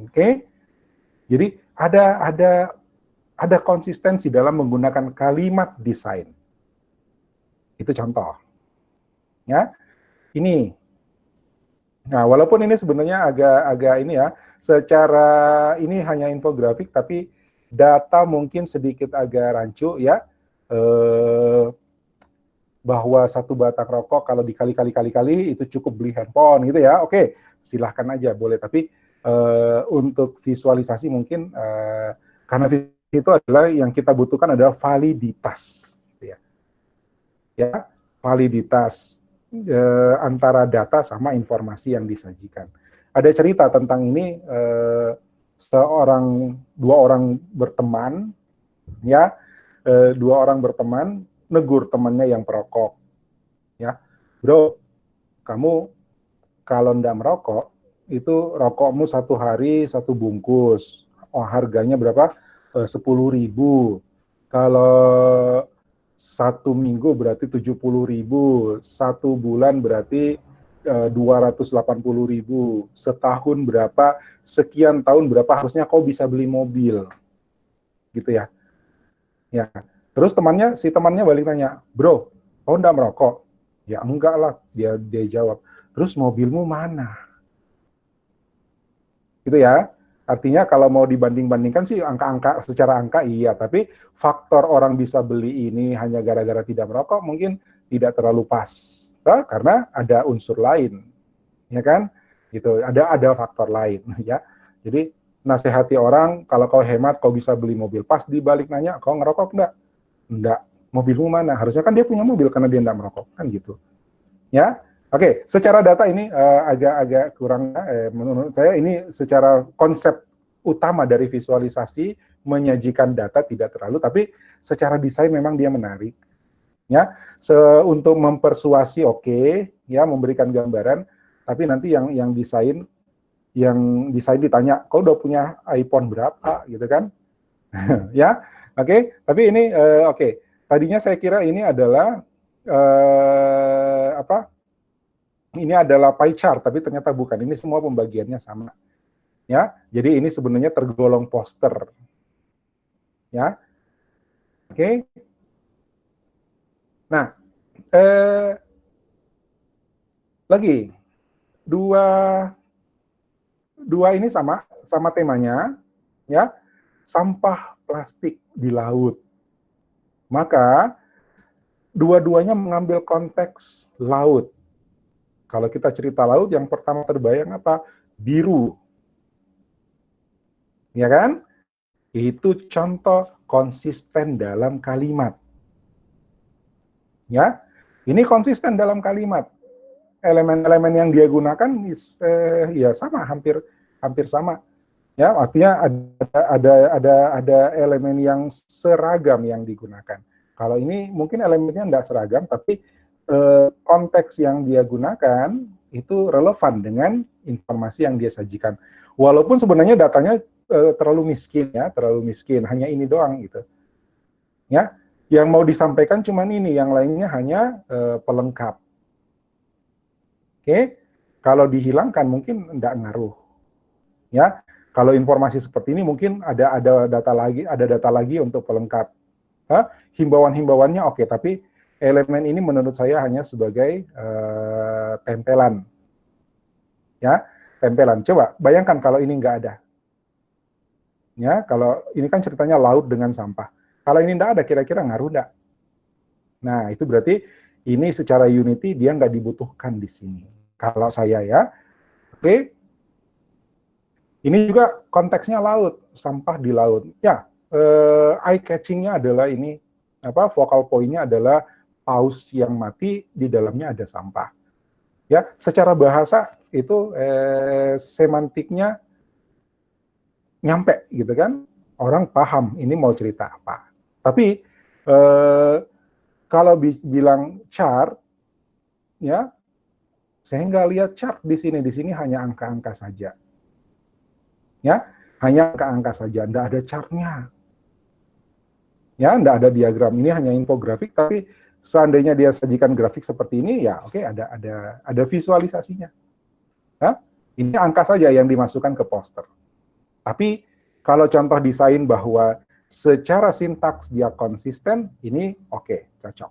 Oke. Jadi ada konsistensi dalam menggunakan kalimat desain. Itu contoh. Ya. Ini. Nah, walaupun ini sebenarnya agak ini ya, secara ini hanya infografik, tapi data mungkin sedikit agak rancu ya, bahwa satu batang rokok kalau dikali-kali itu cukup beli handphone gitu ya. Oke, silahkan aja boleh, tapi untuk visualisasi mungkin karena itu adalah yang kita butuhkan adalah validitas, gitu ya. Ya, validitas antara data sama informasi yang disajikan. Ada cerita tentang ini, dua orang berteman, ya, negur temannya yang perokok, ya, bro, kamu kalau ndak merokok, itu rokokmu satu hari satu bungkus, harganya berapa? 10.000. Kalau satu minggu berarti 70.000, satu bulan berarti 280.000, setahun berapa, sekian tahun berapa harusnya kau bisa beli mobil, gitu ya. Ya, terus si temannya balik tanya, bro, kau ndak merokok? Ya enggak lah, dia jawab. Terus mobilmu mana? Gitu ya. Artinya kalau mau dibanding-bandingkan sih secara angka iya, tapi faktor orang bisa beli ini hanya gara-gara tidak merokok mungkin tidak terlalu pas, karena ada unsur lain, ya kan? Gitu, ada faktor lain, ya. Jadi nasihati orang, kalau kau hemat kau bisa beli mobil, pas dibalik nanya kau ngerokok enggak? Enggak. Mobilmu mana? Harusnya kan dia punya mobil karena dia enggak merokok, kan gitu. Ya. Oke, secara data ini agak kurang, menurut saya ini secara konsep utama dari visualisasi menyajikan data tidak terlalu, tapi secara desain memang dia menarik. Ya, untuk mempersuasi oke, ya memberikan gambaran, tapi nanti yang desain yang desain ditanya, kau udah punya iPhone berapa gitu kan? Ya, oke. Tapi ini oke. Tadinya saya kira ini adalah apa? Ini adalah pie chart, tapi ternyata bukan. Ini semua pembagiannya sama. Ya, jadi ini sebenarnya tergolong poster. Ya, oke. Nah, lagi dua ini sama temanya, ya, sampah plastik di laut. Maka dua-duanya mengambil konteks laut. Kalau kita cerita laut, yang pertama terbayang apa? Biru. Ya kan? Itu contoh konsisten dalam kalimat. Ya, ini konsisten dalam kalimat. Elemen-elemen yang dia gunakan ya sama, hampir sama. Ya, artinya ada elemen yang seragam yang digunakan. Kalau ini mungkin elemennya tidak seragam, tapi konteks yang dia gunakan itu relevan dengan informasi yang dia sajikan. Walaupun sebenarnya datanya terlalu miskin, hanya ini doang gitu. Ya, yang mau disampaikan cuman ini, yang lainnya hanya pelengkap. Oke, kalau dihilangkan mungkin tidak ngaruh. Ya, kalau informasi seperti ini mungkin ada data lagi untuk pelengkap. Himbauan-himbauannya oke, tapi elemen ini menurut saya hanya sebagai tempelan. Ya, tempelan. Coba bayangkan kalau ini nggak ada. Ya, kalau ini kan ceritanya laut dengan sampah. Kalau ini nggak ada, kira-kira ngaruh nggak? Nah, itu berarti ini secara unity dia nggak dibutuhkan di sini. Kalau saya ya, oke. Ini juga konteksnya laut, sampah di laut. Ya, eye catching-nya adalah ini, focal point-nya adalah paus yang mati, di dalamnya ada sampah. Ya, secara bahasa itu semantiknya nyampe gitu kan, orang paham ini mau cerita apa. Tapi kalau bilang chart, ya, saya nggak lihat chart di sini hanya angka-angka saja. Ya, hanya angka-angka saja, nggak ada chartnya. Ya, nggak ada diagram, ini hanya infografik, tapi seandainya dia sajikan grafik seperti ini, ya oke, ada visualisasinya. Ya, ini angka saja yang dimasukkan ke poster. Tapi kalau contoh desain bahwa secara sintaks dia konsisten, ini oke, cocok.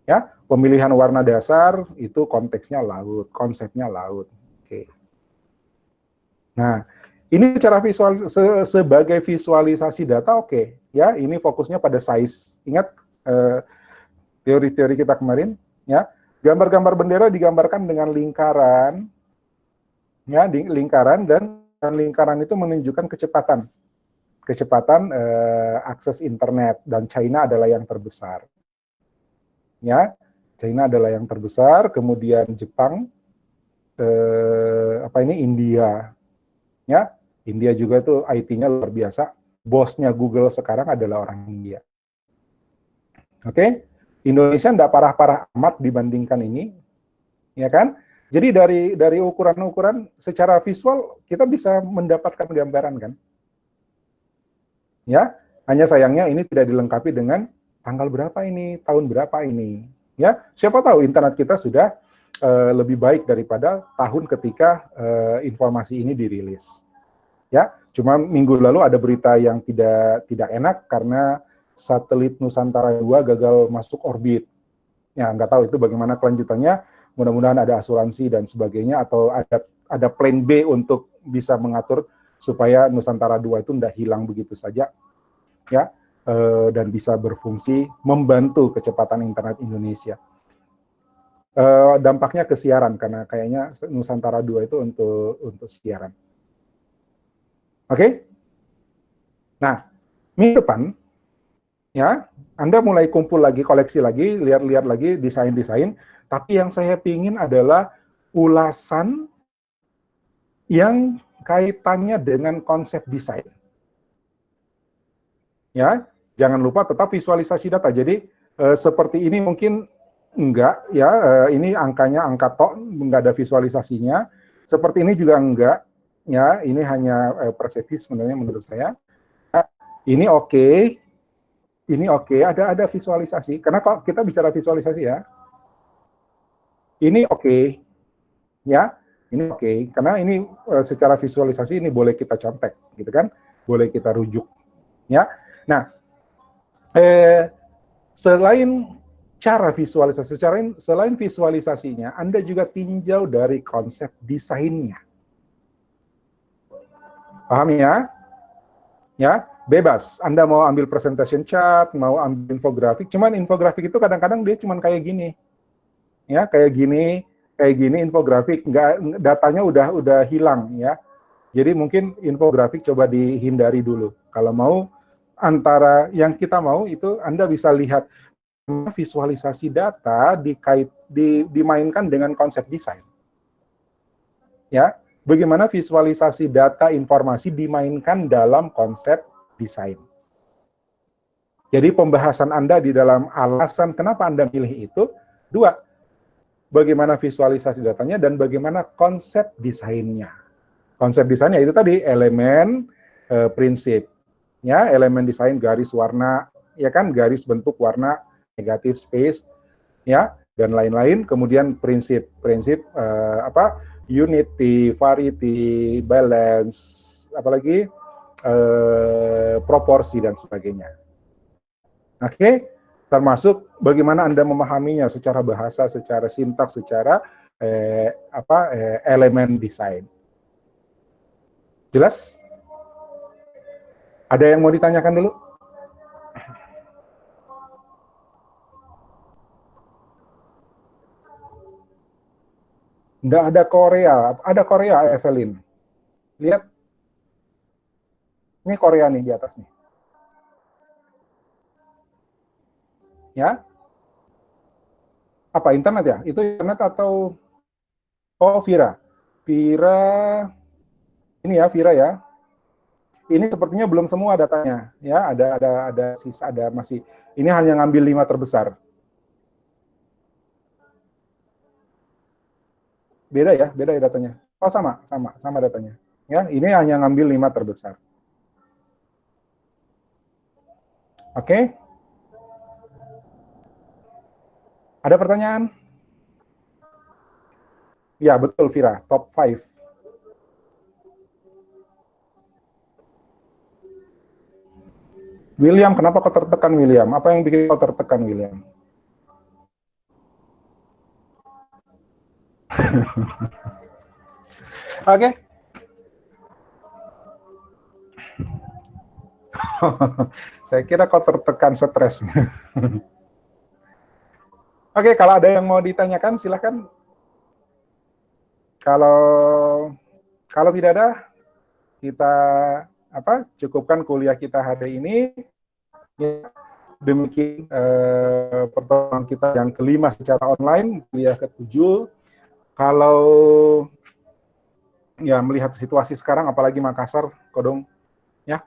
Ya, pemilihan warna dasar itu konteksnya laut, konsepnya laut. Oke. Nah, ini secara visual sebagai visualisasi data oke. Ya, ini fokusnya pada size. Ingat teori-teori kita kemarin, ya. Gambar-gambar bendera digambarkan dengan lingkaran. Ya, lingkaran, dan lingkaran itu menunjukkan kecepatan akses internet, dan China adalah yang terbesar. Ya, China adalah yang terbesar, kemudian Jepang, India. Ya, India juga itu IT-nya luar biasa. Bosnya Google sekarang adalah orang India. Oke, Indonesia tidak parah-parah amat dibandingkan ini, ya kan? Jadi dari ukuran-ukuran secara visual kita bisa mendapatkan gambaran kan? Ya, hanya sayangnya ini tidak dilengkapi dengan tanggal berapa ini, tahun berapa ini. Ya, siapa tahu internet kita sudah lebih baik daripada tahun ketika informasi ini dirilis. Ya, cuma minggu lalu ada berita yang tidak enak karena satelit Nusantara 2 gagal masuk orbit. Ya, nggak tahu itu bagaimana kelanjutannya. Mudah-mudahan ada asuransi dan sebagainya, atau ada plan B untuk bisa mengatur supaya Nusantara 2 itu tidak hilang begitu saja, ya, dan bisa berfungsi membantu kecepatan internet Indonesia. Dampaknya ke siaran, karena kayaknya Nusantara 2 itu untuk siaran. Oke? Nah, minggu depan, ya, Anda mulai kumpul lagi, koleksi lagi, lihat-lihat lagi, desain-desain, tapi yang saya pingin adalah ulasan yang kaitannya dengan konsep desain. Ya, jangan lupa tetap visualisasi data. Jadi seperti ini mungkin enggak, ya, ini angkanya angka tok, enggak ada visualisasinya. Seperti ini juga enggak, ya, ini hanya persepsi sebenarnya menurut saya. Ini oke, ada visualisasi. Karena kalau kita bicara visualisasi ya, ini oke, ya, ini oke. Karena ini secara visualisasi ini boleh kita contek, gitu kan? Boleh kita rujuk, ya. Nah, selain cara visualisasi, selain visualisasinya, Anda juga tinjau dari konsep desainnya. Paham ya? Ya, bebas. Anda mau ambil presentation chart, mau ambil infografik, cuman infografik itu kadang-kadang dia cuman kayak gini. Ya, kayak gini infografik, nggak, datanya udah hilang ya. Jadi mungkin infografik coba dihindari dulu. Kalau mau, antara yang kita mau itu Anda bisa lihat visualisasi data dimainkan dengan konsep desain. Ya, bagaimana visualisasi data informasi dimainkan dalam konsep desain. Jadi pembahasan Anda di dalam alasan kenapa Anda pilih itu, dua, bagaimana visualisasi datanya dan bagaimana konsep desainnya. Konsep desainnya itu tadi elemen, prinsip, ya, elemen desain, garis, warna, ya kan, garis, bentuk, warna, negatif, space, ya, dan lain-lain. Kemudian prinsip unity, variety, balance, apalagi proporsi dan sebagainya. Oke, termasuk bagaimana Anda memahaminya secara bahasa, secara sintaks, secara elemen desain. Jelas? Ada yang mau ditanyakan dulu? Nggak ada Korea. Ada Korea, Evelyn. Lihat. Ini Korea nih di atas nih. Ya. Apa, internet ya? Itu internet atau... Oh, Vira. Vira... Ini ya, Vira ya. Ini sepertinya belum semua datanya. Ya, ada sisa, ada masih... Ini hanya ngambil 5 terbesar. Beda ya datanya. Oh, sama datanya. Ya, ini hanya ngambil 5 terbesar. Oke. Ada pertanyaan? Ya, betul Vira, top 5. William, kenapa kau tertekan William? Apa yang bikin kau tertekan William? Oke. Saya kira kau tertekan stres. Oke, kalau ada yang mau ditanyakan silahkan. Kalau tidak ada, kita cukupkan kuliah kita hari ini. Ya, demikian pertemuan kita yang kelima secara online, kuliah ke-7. Kalau ya melihat situasi sekarang, apalagi Makassar, Kodong, ya,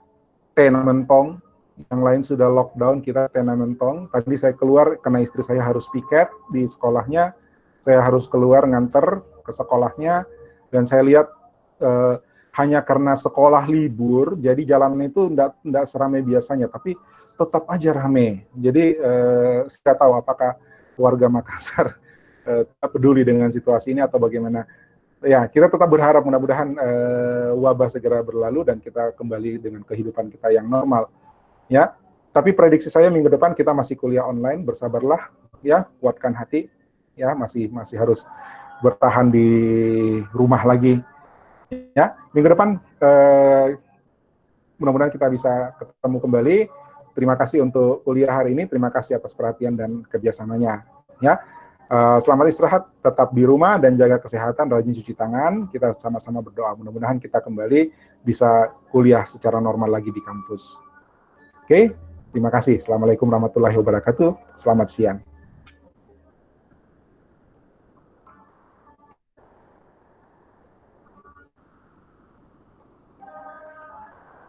tenamentong, yang lain sudah lockdown, kita tenamentong. Tadi saya keluar karena istri saya harus piket di sekolahnya, saya harus keluar nganter ke sekolahnya, dan saya lihat hanya karena sekolah libur, jadi jalanan itu enggak seramai biasanya, tapi tetap aja rame. Jadi saya tahu apakah warga Makassar peduli dengan situasi ini atau bagaimana. Ya, kita tetap berharap mudah-mudahan wabah segera berlalu dan kita kembali dengan kehidupan kita yang normal. Ya, tapi prediksi saya minggu depan kita masih kuliah online, bersabarlah, ya, kuatkan hati, ya, masih harus bertahan di rumah lagi. Ya, minggu depan mudah-mudahan kita bisa ketemu kembali. Terima kasih untuk kuliah hari ini, terima kasih atas perhatian dan kerjasamanya. Ya. Selamat istirahat, tetap di rumah dan jaga kesehatan, rajin cuci tangan. Kita sama-sama berdoa, mudah-mudahan kita kembali bisa kuliah secara normal lagi di kampus. Oke, terima kasih. Assalamualaikum warahmatullahi wabarakatuh. Selamat siang.